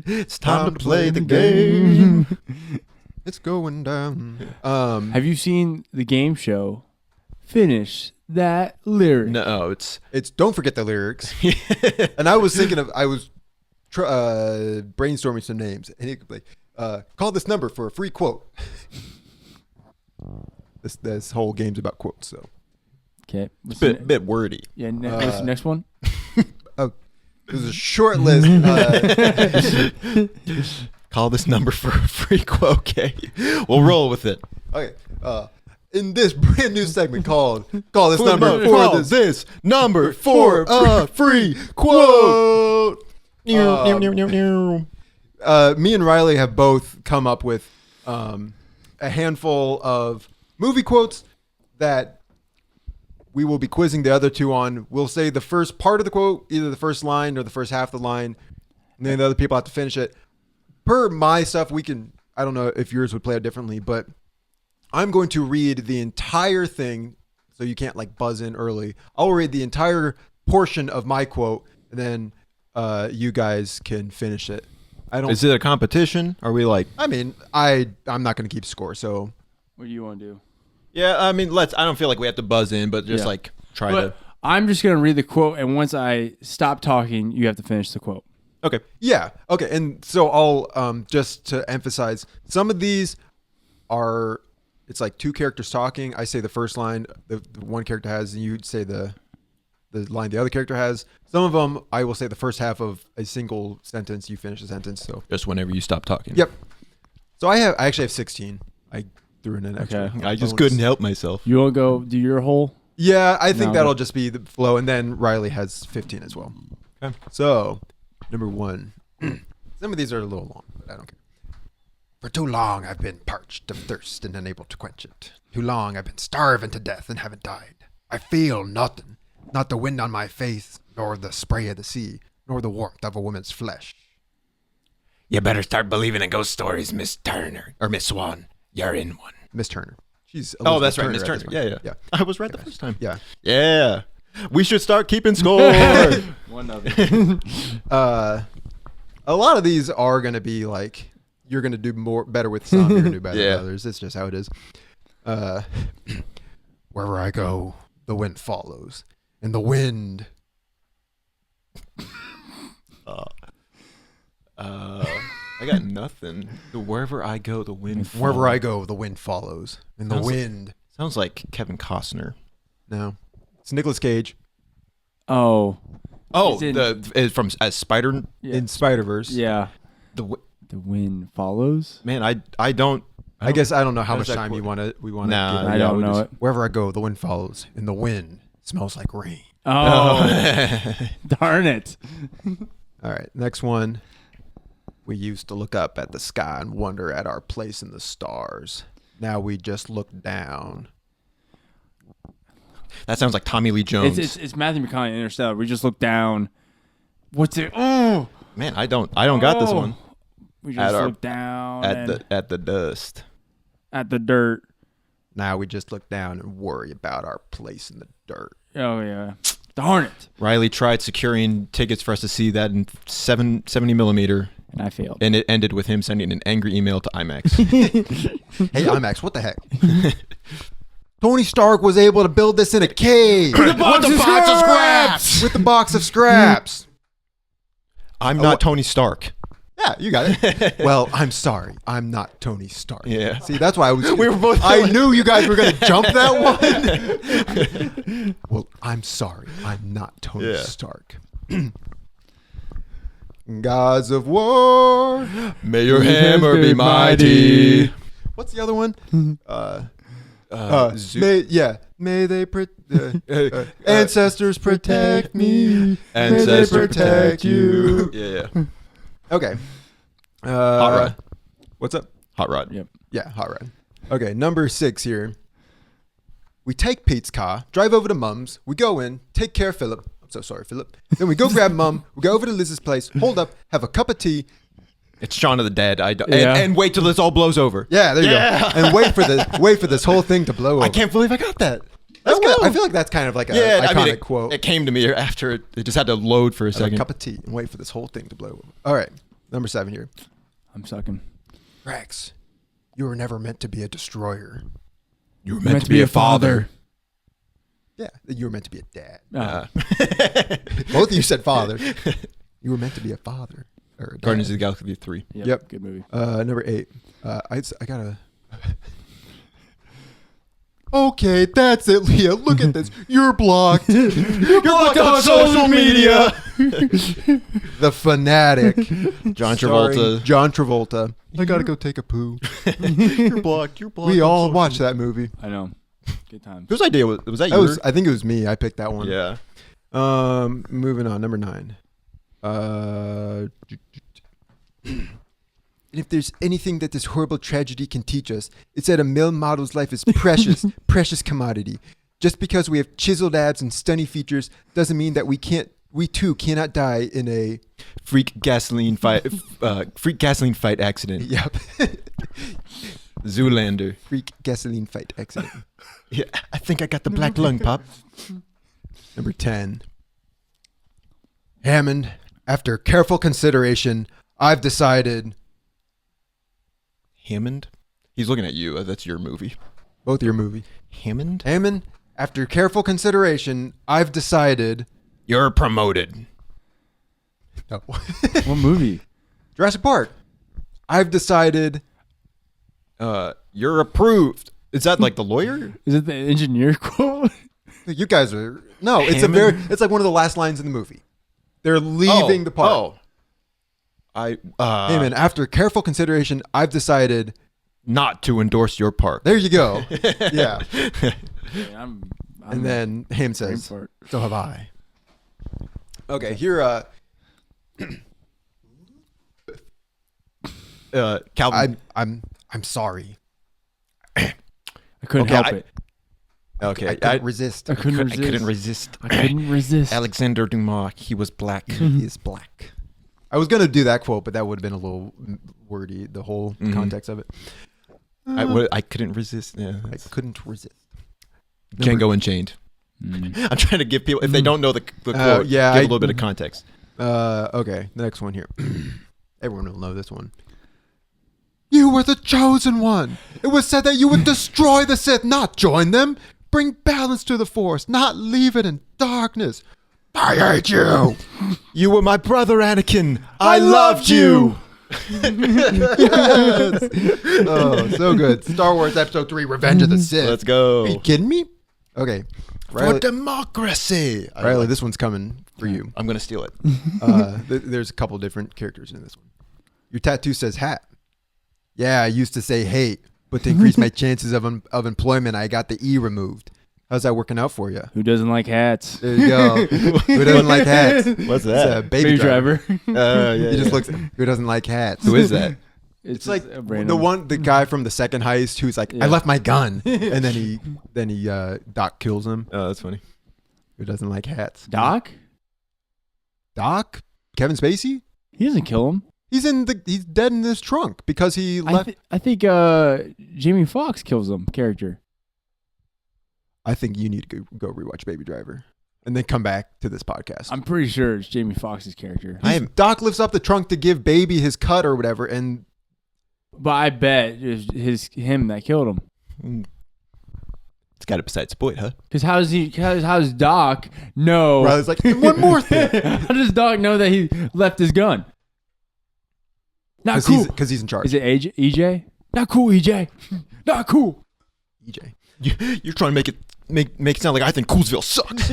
It's time to play the game. It's going down. Have you seen the game show? Finish that lyric. No, it's Don't forget the lyrics. And I was brainstorming some names, and he could be call this number for a free quote. This whole game's about quotes, so. Okay. a bit wordy. Yeah. What's the next one? Oh, it was a short list. Call this number for a free quote. Okay, we'll roll with it. Okay. In this brand new segment called "Call This Number for this number for a free quote." Me and Riley have both come up with a handful of movie quotes that we will be quizzing the other two on. We'll say the first part of the quote, either the first line or the first half of the line, and then the other people have to finish it. Per my stuff, we can. I don't know if yours would play out differently, but I'm going to read the entire thing, so you can't like buzz in early. I'll read the entire portion of my quote, and then you guys can finish it. Is it a competition? Are we like? I mean, I'm not going to keep score, so. What do you want to do? Yeah, I mean, I don't feel like we have to buzz in, but just try to. I'm just gonna read the quote, and once I stop talking, you have to finish the quote. Okay. Yeah. Okay. And so I'll just to emphasize, some of these are. It's like two characters talking. I say the first line the one character has, and you say the line the other character has. Some of them, I will say the first half of a single sentence. You finish the sentence. So just whenever you stop talking. Yep. So I actually have 16. I threw in an extra. Okay. I just couldn't help myself. You want to go do your whole? Yeah, I think that'll just be the flow, and then Riley has 15 as well. Okay. So, number 1. Some of these are a little long, but I don't care. For too long I've been parched of thirst and unable to quench it. Too long I've been starving to death and haven't died. I feel nothing, not the wind on my face, nor the spray of the sea, nor the warmth of a woman's flesh. You better start believing in ghost stories, Miss Turner. Or Miss Swan. You're in one. Miss Turner. She's that's right, Miss Miss Turner. Yeah. I was right the first time. Yeah. Yeah. We should start keeping score. One of it. A lot of these are going to be like, you're going to do better with some, you're going to do better with others. It's just how it is. Wherever I go, the wind follows. And the wind... I got nothing. Wherever I go, the wind follows. Wherever I go, the wind follows. And the wind... Sounds like Kevin Costner. No. It's Nicolas Cage. Oh. It's from Spider... In Spider-Verse. Yeah. The wind follows? Man, I don't... I guess I don't know how much that time quote? we want to Nah, give. I don't know it. Wherever I go, the wind follows. And the wind smells like rain. Oh. Darn it. All right. Next one. We used to look up at the sky and wonder at our place in the stars. Now we just look down. That sounds like Tommy Lee Jones. It's Matthew McConaughey in Interstellar. We just look down. What's it? Oh. Man, I don't got this one. We just look down at the dust. At the dirt. Now we just look down and worry about our place in the dirt. Oh yeah. Darn it. Riley tried securing tickets for us to see that in 70 millimeter. And I failed. And it ended with him sending an angry email to IMAX. Hey, IMAX, what the heck? Tony Stark was able to build this in a cave. With a box of scraps! With the box of scraps. I'm not Tony Stark. Yeah, you got it. Well, I'm sorry. I'm not Tony Stark. Yeah. See, that's why I was... We were both... I knew you guys were going to jump that one. Well, I'm sorry. I'm not Tony Stark. Gods of war. May your hammer be mighty. What's the other one? May they ancestors protect me. Ancestors May they protect you. Yeah. Okay. Hot Rod. What's up? Hot Rod. Yep. Yeah, Hot Rod. Okay, number 6 here. We take Pete's car, drive over to Mum's. We go in, take care of Philip. I'm so sorry, Philip. Then we go grab Mum. We go over to Liz's place, hold up, have a cup of tea. It's Shaun of the Dead. And wait till this all blows over. Yeah, there you go. And wait for this whole thing to blow over. I can't believe I got that. Let's go. I feel like that's kind of like an iconic quote. It came to me after it just had to load for a Have second. a cup of tea and wait for this whole thing to blow. All right, number 7 here. I'm sucking. Rex, you were never meant to be a destroyer. You were meant to be a father. Yeah, you were meant to be a dad. Oh. Both of you said father. You were meant to be a father. Or a dad. Guardians of the Galaxy 3. Yep. Good movie. Number 8. I gotta. Okay, that's it, Leah. Look at this. You're blocked. You're blocked on social media. The Fanatic. John Starring Travolta. John Travolta. I gotta go take a poo. You're blocked. You're blocked. We all watched that movie. I know. Good times. Whose idea was that? Yours? I think it was me. I picked that one. Yeah. Moving on. Number 9. And if there's anything that this horrible tragedy can teach us, it's that a male model's life is precious, precious commodity. Just because we have chiseled abs and stunning features doesn't mean that we too cannot die in a freak gasoline fight accident. Yep. Zoolander. Freak gasoline fight accident. Yeah, I think I got the black lung, Pop. Number 10. Hammond, after careful consideration, I've decided. Hammond? He's looking at you. That's your movie. Both your movie. Hammond? Hammond, after careful consideration, I've decided. You're promoted. No. What movie? Jurassic Park. I've decided. You're approved. Is that like the lawyer? Is it the engineer quote? You guys are. No, it's Hammond? it's like one of the last lines in the movie. They're leaving the park. Oh. Hammond, after careful consideration, I've decided. Not to endorse your part. There you go. Yeah. I'm And then Ham says, for it. so have I. Okay, here, Calvin. I'm sorry. I couldn't Okay, help I- it. I couldn't resist. I couldn't resist. I couldn't resist. I couldn't resist. Alexander Dumas. He was black. He is black. I was going to do that quote, but that would have been a little wordy, the whole context of it. I couldn't resist. Yeah, I couldn't resist. Django Unchained. I'm trying to give people, if they don't know the quote, give a little bit of context. Okay, the next one here. Everyone will know this one. You were the chosen one. It was said that you would destroy the Sith, not join them. Bring balance to the Force, not leave it in darkness. I hate you. You were my brother, Anakin. I loved you. Yes. Oh, so good. Star Wars Episode 3, Revenge of the Sith. Let's go. Are you kidding me? Okay. For Riley, democracy. Riley, this one's coming for you. I'm going to steal it. There's a couple different characters in this one. Your tattoo says hat. Yeah, I used to say hate, but to increase my chances of employment, I got the E removed. How's that working out for you? Who doesn't like hats? There you go. Who doesn't like hats? What's It's a that? baby driver. Yeah, He just looks. Who doesn't like hats? Who is that? It's just like a random- the guy from the second heist who's like, I Yeah. left my gun, and then he Doc kills him. Oh, that's funny. Who doesn't like hats? Doc? Doc? Kevin Spacey? He doesn't kill him. He's dead in his trunk because he left. I think Jamie Foxx kills him. Character. I think you need to go rewatch Baby Driver, and then come back to this podcast. I'm pretty sure it's Jamie Foxx's character. Doc lifts up the trunk to give Baby his cut or whatever, and But I bet it's him that killed him. It's got it besides Boyd, huh? Because how's Doc know? Riley's like, and one more thing. How does Doc know that he left his gun? Not cool. Because he's in charge. Is it EJ? Not cool, EJ. Not cool. EJ. You're trying to make it sound like I think Coolsville sucks.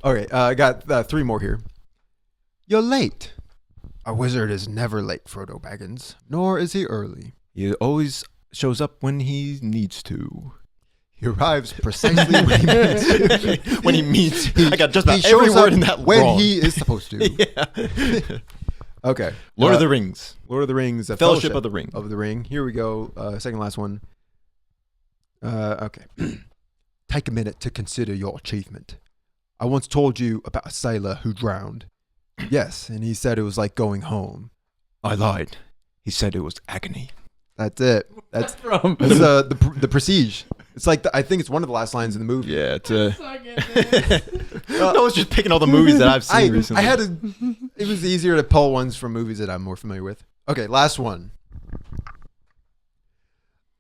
Okay, I got 3 more here. You're late. A wizard is never late, Frodo Baggins, nor is he early. He always shows up when he needs to. He arrives precisely when he means to. When he means, I got just about He every shows word up in that when wrong. he is supposed to. Yeah. Okay. Lord of the Rings. Lord of the Rings. Fellowship of the Ring. Of the Ring. Here we go. Second last one. Okay. Take a minute to consider your achievement. I once told you about a sailor who drowned. Yes, and he said it was like going home. I lied. He said it was agony. That's it. That's from? the Prestige. It's like I think it's one of the last lines in the movie. Yeah, it's no, it's just picking all the movies that I've seen recently. It was easier to pull ones from movies that I'm more familiar with. Okay, last one.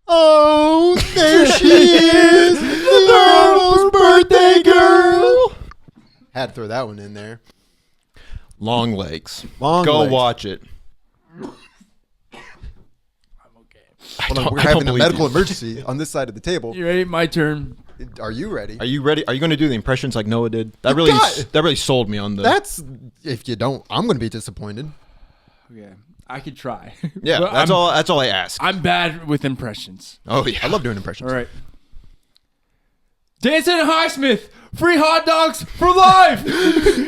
Oh, there she is, the girl's birthday girl. Had to throw that one in there. Long Legs. Long Go Legs. watch it. Hold on, we're having a medical emergency on this side of the table. You ready? My turn. Are you ready? Are you ready? Are you going to do the impressions like Noah did? That really sold me on the. That's if you don't, I'm going to be disappointed. Okay, I could try. Yeah, But that's all. That's all I ask. I'm bad with impressions. Oh yeah, I love doing impressions. All right. Dancing and Highsmith, free hot dogs for life.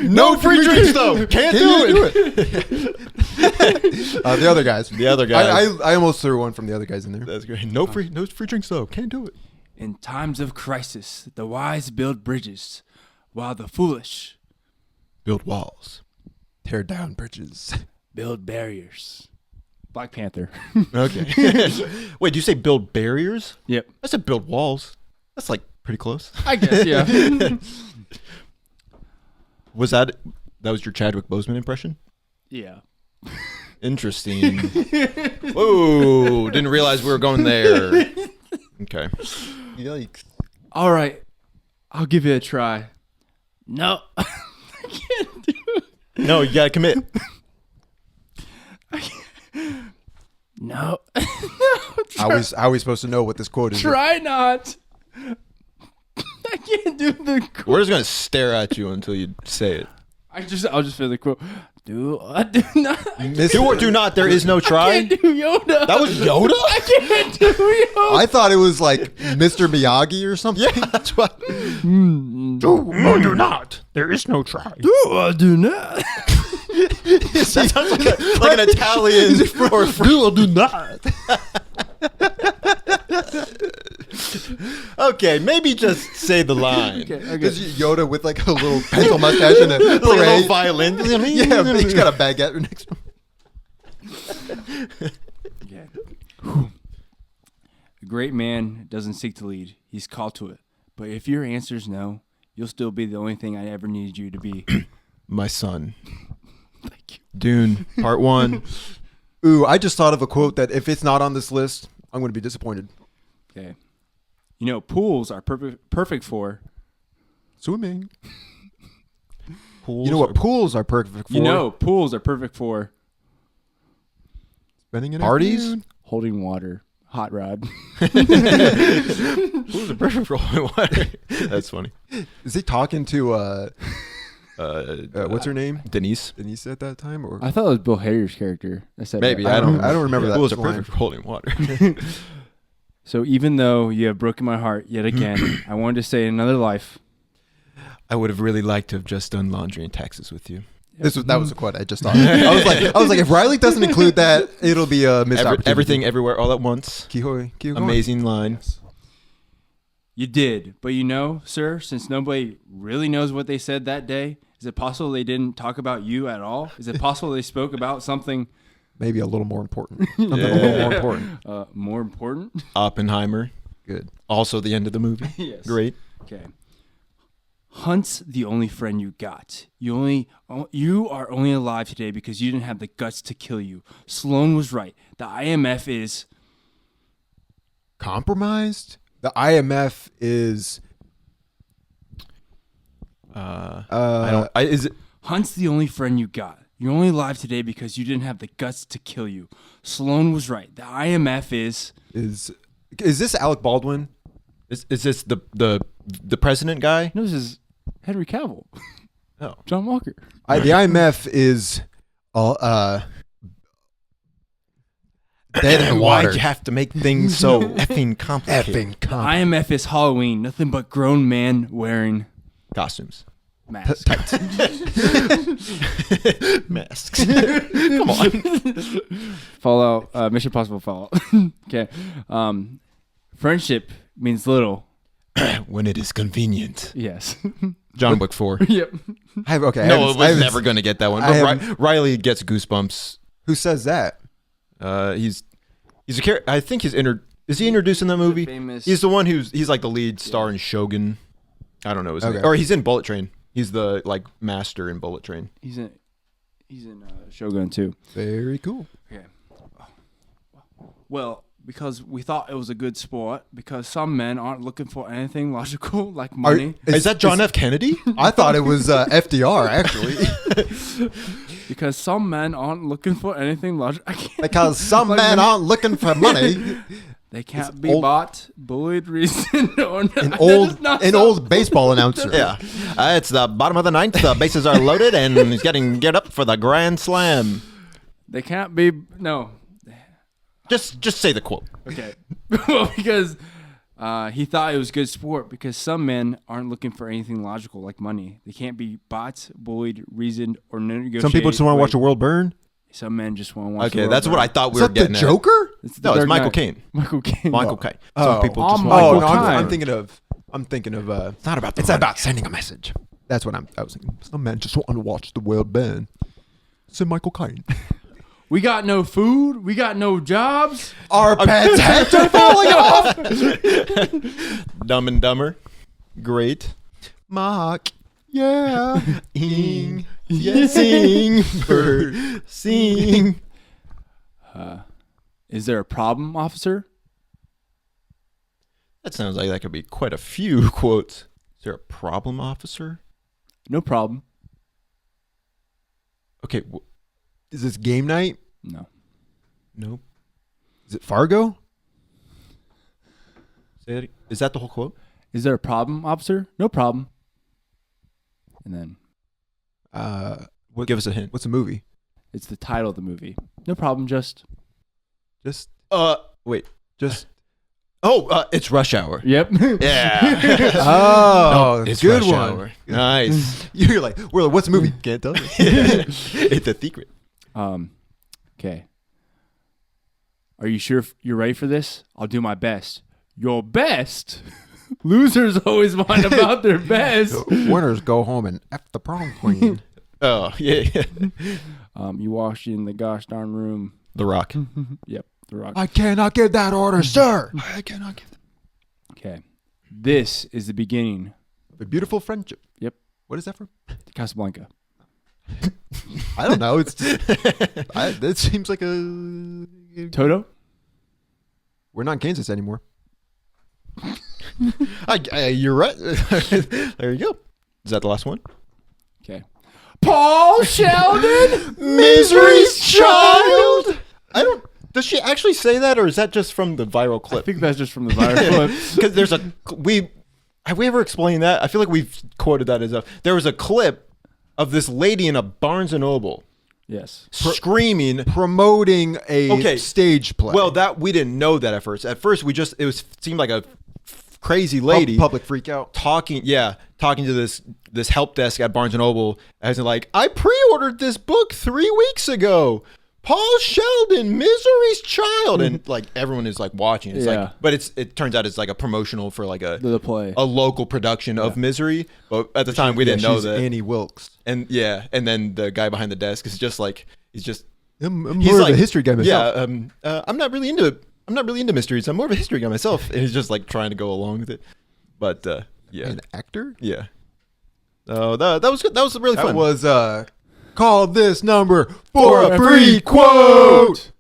No free drinks though. Can't do it. The other guys. The other guys. I almost threw one from the other guys in there. That's great. No free drinks though. Can't do it. In times of crisis, the wise build bridges, while the foolish Build walls. Tear down bridges. build barriers. Black Panther. Okay. Wait, do you say build barriers? Yep. I said build walls. That's like pretty close. I guess, yeah. Was that was your Chadwick Boseman impression? Yeah. Interesting. Whoa, didn't realize we were going there. Okay. Yikes. All right. I'll give it a try. No. I can't do it. No, you gotta commit. No. How are we supposed to know what this quote is? Try not. I can't do the quote. We're just gonna stare at you until you say it. I'll just feel the quote. Do not. Do or do not. There is no I try. can't do Yoda. That was Yoda? I can't do Yoda. I thought it was like Mr. Miyagi or something. Yeah, that's what. Do or do not. There is no try. Do or do not. That sounds like an Italian or Do or do not. Okay, maybe just say the line. Okay. There's Yoda with like a little pencil mustache and a Like a little parade. violin. Yeah, but he's got a baguette next to him. Okay. A great man doesn't seek to lead. He's called to it. But if your answer is no, you'll still be the only thing I ever needed you to be. My son. Thank you. Dune, part 1. Ooh, I just thought of a quote that if it's not on this list, I'm going to be disappointed. Okay. You know, pools are perfect for. Swimming. Pools You know what pools are perfect for? You know, pools are perfect for Spending an Parties? afternoon. holding water. Hot rod. Pools are perfect for holding water. That's funny. Is he talking to what's her name? Denise? Denise at that time, or I thought it was Bill Hader's character. I said Maybe. that. I don't remember that. Pools are line. perfect for holding water. So even though you have broken my heart yet again, I wanted to say in another life. I would have really liked to have just done laundry and taxes with you. That was a quote I just thought. I was like, if Riley doesn't include that, it'll be a missed opportunity. Everything, everywhere, all at once. Keep going. Amazing line. You did, but you know, sir, since nobody really knows what they said that day, is it possible they didn't talk about you at all? Is it possible they spoke about something Maybe a little more important. Something a little more important. more important? Oppenheimer. Good. Also the end of the movie. Yes. Great. Okay. Hunt's the only friend you got. You are only alive today because you didn't have the guts to kill you. Sloan was right. The IMF is Compromised? The IMF is... Is it? Hunt's the only friend you got. You're only alive today because you didn't have the guts to kill you. Sloan was right. The IMF is this Alec Baldwin? Is this the president guy? No, this is Henry Cavill. Oh. John Walker. The IMF is dead in the water. Why'd you have to make things so effing complicated? IMF is Halloween. Nothing but grown man wearing Costumes. masks. Masks. Come on. Fallout. Mission Impossible Fallout. Okay. Friendship means little. When it is convenient. Yes. John Wick 4. Yep. No, it was never going to get that one. But Riley gets goosebumps. Who says that? He's a character. I think his Is he introduced in that movie? famous- He's the one he's like the lead star in Shogun. I don't know his name. Okay. Or he's in Bullet Train. He's the like master in Bullet Train. He's in Shogun too. Very cool. Okay. Well, because we thought it was a good sport, because some men aren't looking for anything logical like money. Is that John F. Kennedy? I thought it was FDR actually. Because some men aren't looking for anything logical. Because some men aren't looking for money. They can't be old- bought, bullied, reasoned, or An old baseball announcer. Yeah. It's the bottom of the ninth. The bases are loaded, and he's getting geared up for the grand slam. They can't be. No. Just say the quote. Okay. Well, because he thought it was good sport, because some men aren't looking for anything logical like money. They can't be bought, bullied, reasoned, or negotiated. Some people just want to watch the world burn. Some men just want to watch. Okay, that's what I thought we Is were that the getting at. Joker? No, it's Michael Caine. Michael Caine. Michael Caine. Oh. Some people just Oh, want. Michael no, Caine. I'm thinking of. It's not about. It's about sending a message. That's what I was thinking. Some men just want to watch the world burn. It's Michael Caine. We got no food. We got no jobs. Our pets' heads are falling off. Dumb and Dumber. Great. Mark. Yeah. Ing. Yeah. Sing. Bird. Sing. Is there a problem, officer? That sounds like that could be quite a few quotes. Is there a problem, officer? No problem. Okay. Is this game night? No. Nope. Is it Fargo? Say that. Is that the whole quote? Is there a problem, officer? No problem. And then Give us a hint. What's the movie? it's the title of the movie. No problem, just. Just. Wait. Just. It's Rush Hour. Yep. Yeah. Oh, It's good Rush one. Hour. Nice. You're like, what's the movie? Can't tell you. It's a secret. Okay. Are you sure you're ready for this? I'll do my best. Your best? Losers always whine about their best. Winners go home and F the prom queen. Oh, yeah. You walked in the gosh darn room. The Rock. Yep, The Rock. I cannot give that order, sir. I cannot give them. Okay. This is the beginning. A beautiful friendship. Yep. What is that from? Casablanca. I don't know. It's just, that seems like a. Toto? We're not in Kansas anymore. You're right. There you go. Is that the last one? Okay. Paul Sheldon? Misery's Child. I don't. Does she actually say that, or is that just from the viral I clip? think that's just from the viral clip. Because there's a have we ever explained that? I feel like we've quoted that as there was a clip of this lady in a Barnes and Noble Yes. screaming. Promoting a stage play. Well, that we didn't know that at first. At first, seemed like a crazy lady Public freak out. talking to this help desk at Barnes and Noble, as in like, I pre-ordered this book 3 weeks ago. Paul Sheldon, Misery's Child, and like everyone is like watching. It's Yeah. like, but it turns out it's like a promotional for like The play. a local production of Misery. But at the time, we didn't know she's that. Annie Wilkes. And then the guy behind the desk is just like I'm he's more like of a history guy myself. Yeah, I'm not really into mysteries. I'm more of a history guy myself. And he's just like trying to go along with it. But yeah, An actor? yeah. Oh, that was good. That was really That fun. was call this number for a free quote.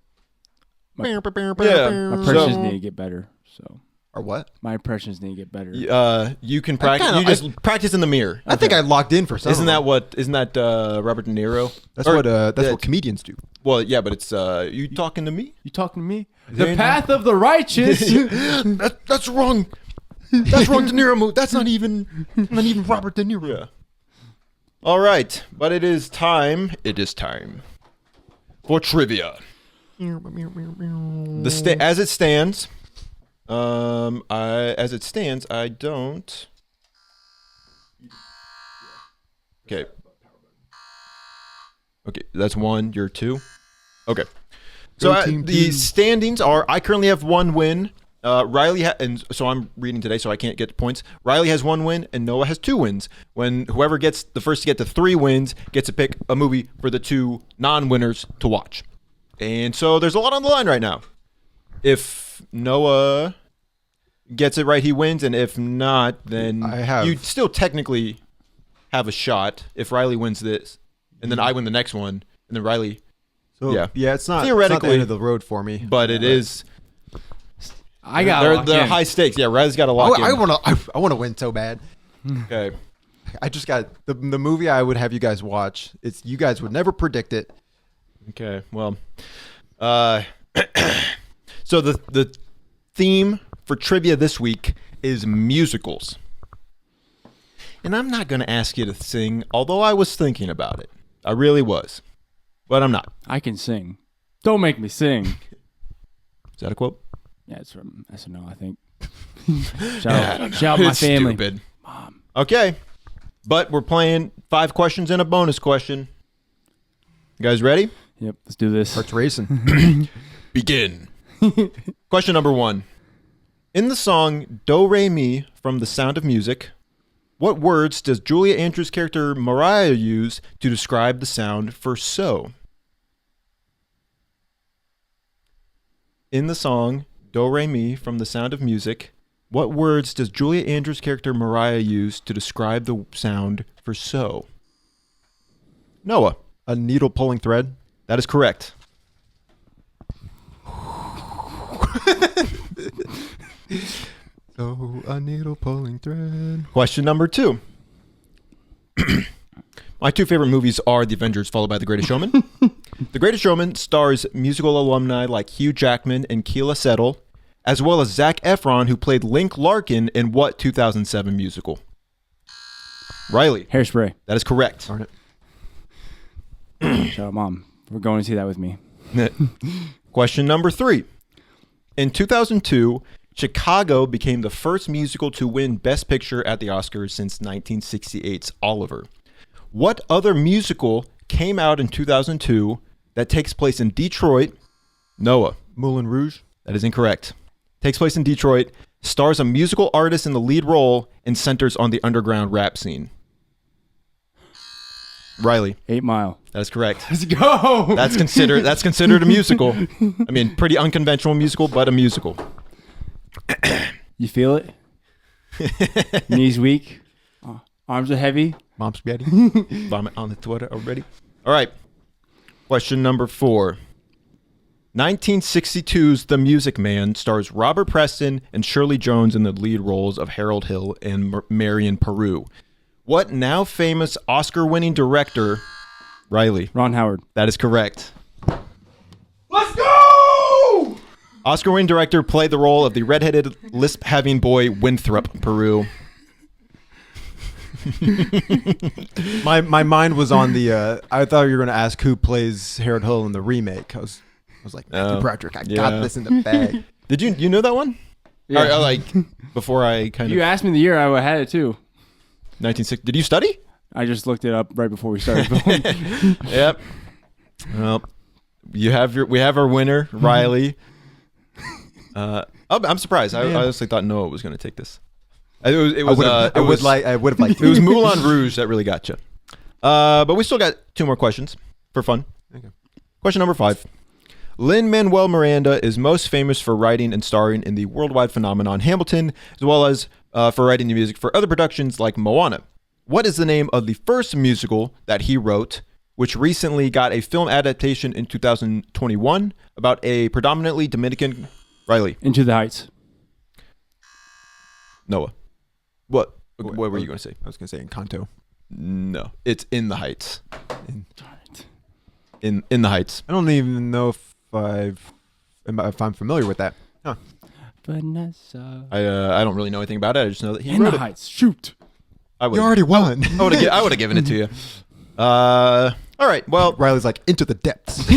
My Yeah. impressions need to get better. So Or what? my impressions need to get better. You can practice. kinda- You just practice in the mirror. I think I locked in for some. Isn't of them. that Robert De Niro? That's Or- what yeah, what comedians do. Well, yeah, but it's you talking to me? You talking to me? They The path of the righteous. That's wrong. That's wrong, De Niro move. That's not even Robert De Niro. Yeah. All right, but it is time. It is time for trivia. As it stands, I don't. Okay. Okay, that's one. You're two. Okay. So Go team the two. standings are: I currently have one win. Riley and so I'm reading today, so I can't get points. Riley has one win, and Noah has 2 wins. When whoever gets the first to get to 3 wins gets to pick a movie for the 2 non-winners to watch. And so there's a lot on the line right now. If If Noah gets it right, he wins, and if not, then you still technically have a shot if Riley wins this, and then I win the next one, and then Riley. So it's not theoretically it's not the end of the road for me, but it is. I got they're high stakes. Yeah, Riley's got to lock in. I want to win so bad. Okay. I just got the movie I would have you guys watch. It's you guys would never predict it. Okay. Well, so the theme for trivia this week is musicals. And I'm not going to ask you to sing, although I was thinking about it. I really was. But I'm not. I can sing. Don't make me sing. Is that a quote? Yeah, it's from SNL, I think. shout out my family. Stupid. Mom. Okay. But we're playing 5 questions and a bonus question. You guys ready? Yep, let's do this. Starts racing. Begin. Question number 1. In the song Do Re Mi from The Sound of Music, what words does Julia Andrews' character Mariah use to describe the sound for so? In the song Do Re Mi from The Sound of Music, what words does Julia Andrews' character Mariah use to describe the sound for so? Noah. A needle pulling thread. That is correct. So a needle pulling thread. Question number 2. My 2 favorite movies are The Avengers followed by The Greatest Showman. The Greatest Showman stars musical alumni like Hugh Jackman and Keela Settle, as well as Zac Efron, who played Link Larkin in what 2007 musical? Riley. Hairspray. That is correct. Darn it. Shout out, Mom. We're going to see that with me. Question number 3. In 2002, Chicago became the first musical to win Best Picture at the Oscars since 1968's Oliver. What other musical came out in 2002 that takes place in Detroit? Noah. Moulin Rouge. That is incorrect. Takes place in Detroit, stars a musical artist in the lead role, and centers on the underground rap scene. Riley. 8 Mile. That is correct. Let's go. That's considered a musical. I mean, pretty unconventional musical, but a musical. You feel it? Knees weak. Arms are heavy. Mom spaghetti. Vomit on the Twitter already. All right. Question number 4. 1962's The Music Man stars Robert Preston and Shirley Jones in the lead roles of Harold Hill and Marion Peru. What now famous Oscar-winning director? Riley. Ron Howard. That is correct. Let's go! Oscar-winning director played the role of the redheaded, lisp-having boy Winthrop Peru. My mind was on the. I thought you were going to ask who plays Harold Hill in the remake. I was like, Matthew Broderick. I got this in the bag. Did you know that one? Yeah. Or, like before I kind of. You asked me the year, I had it too. 1960. Did you study? I just looked it up right before we started. Yep. Well, we have our winner, Riley. I'm surprised. I honestly thought Noah was going to take this. I would have liked. It was Moulin Rouge that really got you. But we still got 2 more questions for fun. Okay. Question number 5. Lin-Manuel Miranda is most famous for writing and starring in the worldwide phenomenon Hamilton, as well as for writing the music for other productions like Moana. What is the name of the first musical that he wrote, which recently got a film adaptation in 2021 about a predominantly Dominican... Riley. Into the Heights. Noah. What were you going to say? I was going to say Encanto. No, it's In the Heights. Darn it. In the Heights. I don't even know if I'm familiar with that. Huh. Vanessa. I don't really know anything about it. I just know that he In wrote the it. Heights. Shoot. You already won. I would have given it to you. All right. Well, Riley's like, into the depths.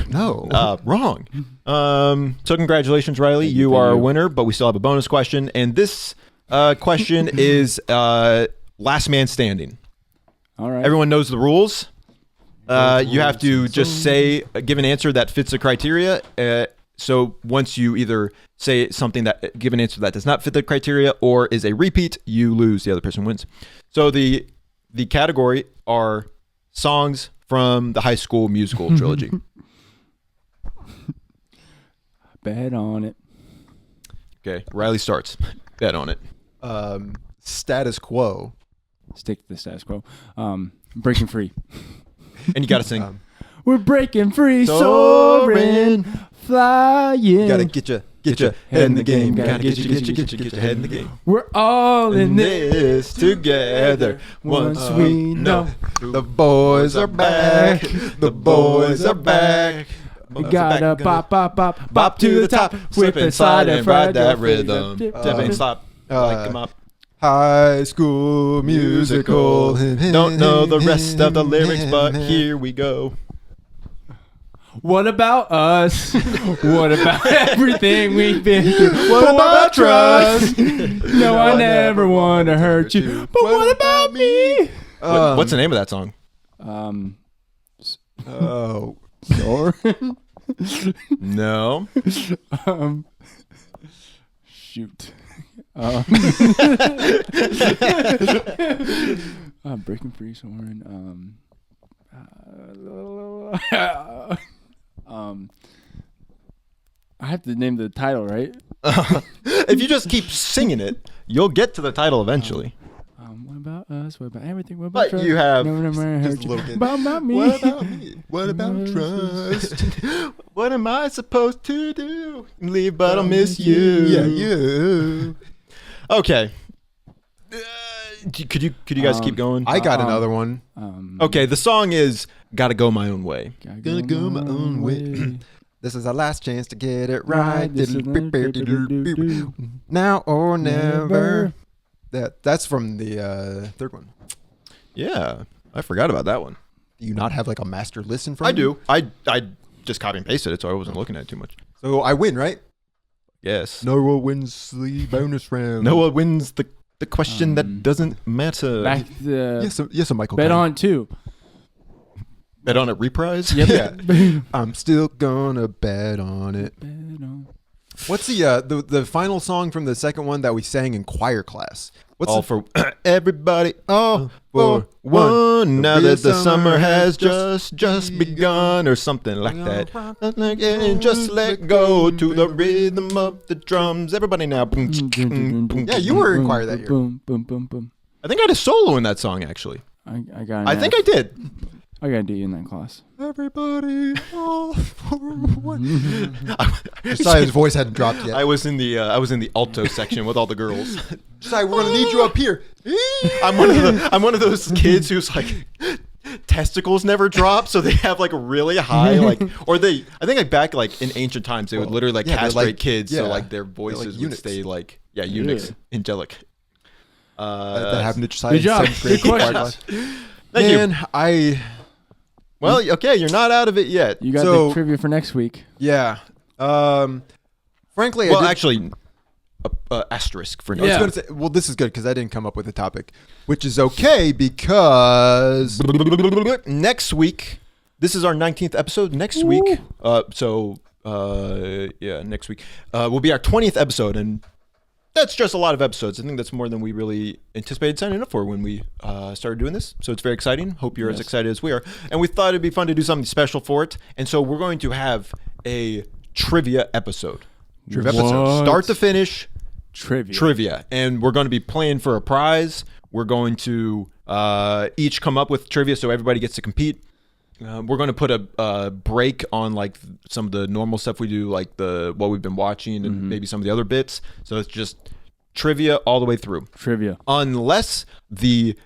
No. Wrong. So congratulations, Riley. You are a winner, but we still have a bonus question. And this question is last man standing. All right. Everyone knows the rules. You have to just give an answer that fits the criteria. So once you either say something give an answer that does not fit the criteria or is a repeat, you lose. The other person wins. So the category are songs from the High School Musical trilogy. Bet on it. Okay, Riley starts. Bet on it. Status Quo. Stick to the status quo. Breaking free. And you got to sing. We're breaking free, Soaring. soaring, flying. You gotta get your head in the game. Gotta get your head in the game. We're all in this This together. once we know. The boys are back. The boys are back. We gotta bop, bop, bop, Bop to the top. Slip and slide and ride that rhythm. Tap and stop. Like 'em up. High School Musical. Don't know the rest of the lyrics, but here we go. What about us? What about everything we've been through? What about trust? No, I never want to hurt you. But what about me? What's the name of that song? Oh, Or No. shoot. Breaking free, soaring. I have to name the title, right? If you just keep singing it, you'll get to the title eventually. What about us? What about everything? What about But trust? you have Never hurt just a you. little bit. What about me? what about me? What about trust? What am I supposed to do? Leave, but I'll miss you. Yeah, you. Okay. Could you guys keep going? I got another one. Okay, the song is "Gotta Go My Own Way." Gotta go my own way. This is our last chance to get it right. This is Now or never. That's from the third one. Yeah, I forgot about that one. Do you not have like a master listen from I you? do. I just copy and pasted it, so I wasn't looking at it too much. So I win, right? Yes. Noah wins the bonus round. Noah wins the question that doesn't matter. Back to Yes, Michael. bet can. on 2. Bet on a reprise? Yep. Yeah. I'm still gonna bet on it. Bet on. What's the final song from the second one that we sang in choir class? What's All the, for everybody, all for for one. Now real that the summer has just just begun, or something like that. And just let go to the rhythm of the drums. Everybody now. Boom, Yeah, you were in choir that year. Boom, boom, boom, boom. I think I had a solo in that song, actually. I got. I think I did. I got a D in that class. everybody all for one? Josiah's voice hadn't dropped yet. I was in the alto section with all the girls. Josiah, we're gonna need you up here. I'm one of those kids who's like testicles never drop, so they have like really high I think like back like in ancient times they would literally like yeah, they're castrate like- kids so yeah. like their voices would eunuchs. stay like eunuchs, angelic. That happened to Josiah. Good job. in 7th grade Good choir questions. class. Thank Man, you. Well, okay, you're not out of it yet. You got So- the trivia for next week. yeah. Frankly, Well, I did, actually, asterisk for I now. was Yeah. gonna say, well, this is good because I didn't come up with a topic, which is okay because Next week, this is our 19th episode. Next week, next week will be our 20th episode, and that's just a lot of episodes. I think that's more than we really anticipated signing up for when we started doing this. So it's very exciting. Hope you're as excited as we are. And we thought it'd be fun to do something special for it. And so we're going to have a trivia episode. What? Start to finish. Trivia. And we're going to be playing for a prize. We're going to each come up with trivia so everybody gets to compete. We're going to put a break on like some of the normal stuff we do, like what we've been watching and maybe some of the other bits. So it's just trivia all the way through. Trivia. Unless the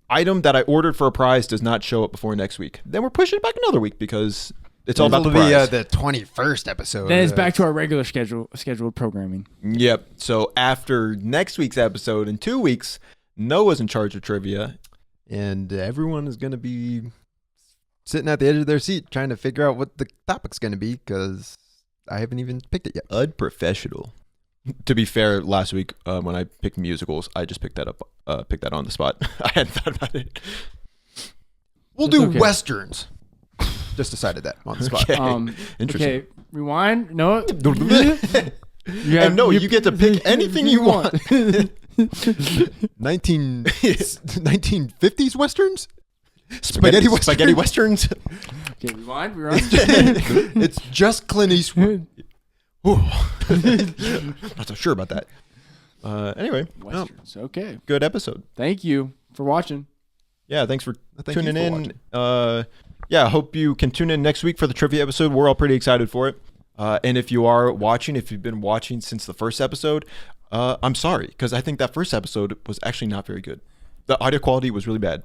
item that I ordered for a prize does not show up before next week. Then we're pushing it back another week because it's all about the prize. the 21st episode. Then it's back to our regular scheduled programming. Yep. So after next week's episode in 2 weeks, Noah's in charge of trivia. And everyone is going to be sitting at the edge of their seat trying to figure out what the topic's going to be because I haven't even picked it yet. Unprofessional. To be fair, last week when I picked musicals, I just picked that on the spot. I hadn't thought about it. We'll That's do okay. Westerns. Just decided that on the spot. Okay. Interesting. Okay, rewind. No. You get to pick anything you want. 1950s Westerns? Spaghetti Westerns? Spaghetti Westerns. Okay, rewind. It's just Clint Eastwood. Ooh. Not so sure about that. Anyway, well, Westerns. Okay. good episode. Thank you for watching. Yeah, thanks for Thank you tuning for in. watching. Yeah, hope you can tune in next week for the trivia episode. We're all pretty excited for it. And if you are watching, if you've been watching since the first episode, I'm sorry, because I think that first episode was actually not very good. The audio quality was really bad,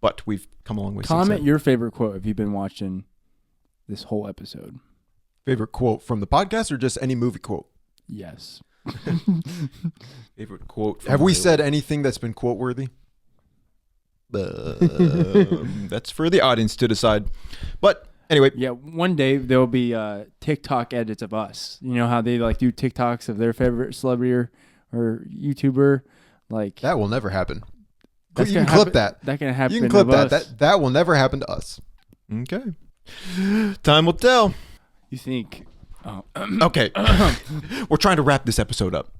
but we've come a long way since Comment then. your favorite quote if you've been watching this whole episode. Favorite quote from the podcast or just any movie quote? Yes. Favorite quote. From Have we Hollywood. said anything that's been quote worthy? That's for the audience to decide. But anyway, Yeah, one day there'll be TikTok edits of us. You know how they like do TikToks of their favorite celebrity or YouTuber? Like That will never happen. that's You can gonna clip happen- that. That can happen. You can clip of that. us. That will never happen to us. okay. Time will tell. You think? Oh, Okay. We're trying to wrap this episode up.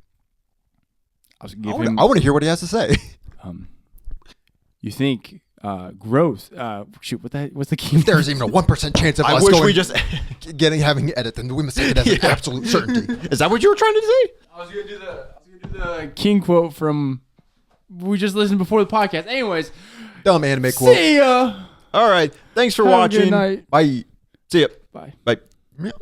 I was I giving. want to hear what he has to say. You think growth? Shoot, what's the key? If there's even a 1% chance of I us wish going we just. having edit, then we must take it as an absolute certainty. Is that what you were trying to say? I was gonna do the king quote from we just listened before the podcast. Anyways, Dumb anime quote. see ya. All right. Thanks for Have a watching. good night. Bye. See ya. Bye. Bye. Meow.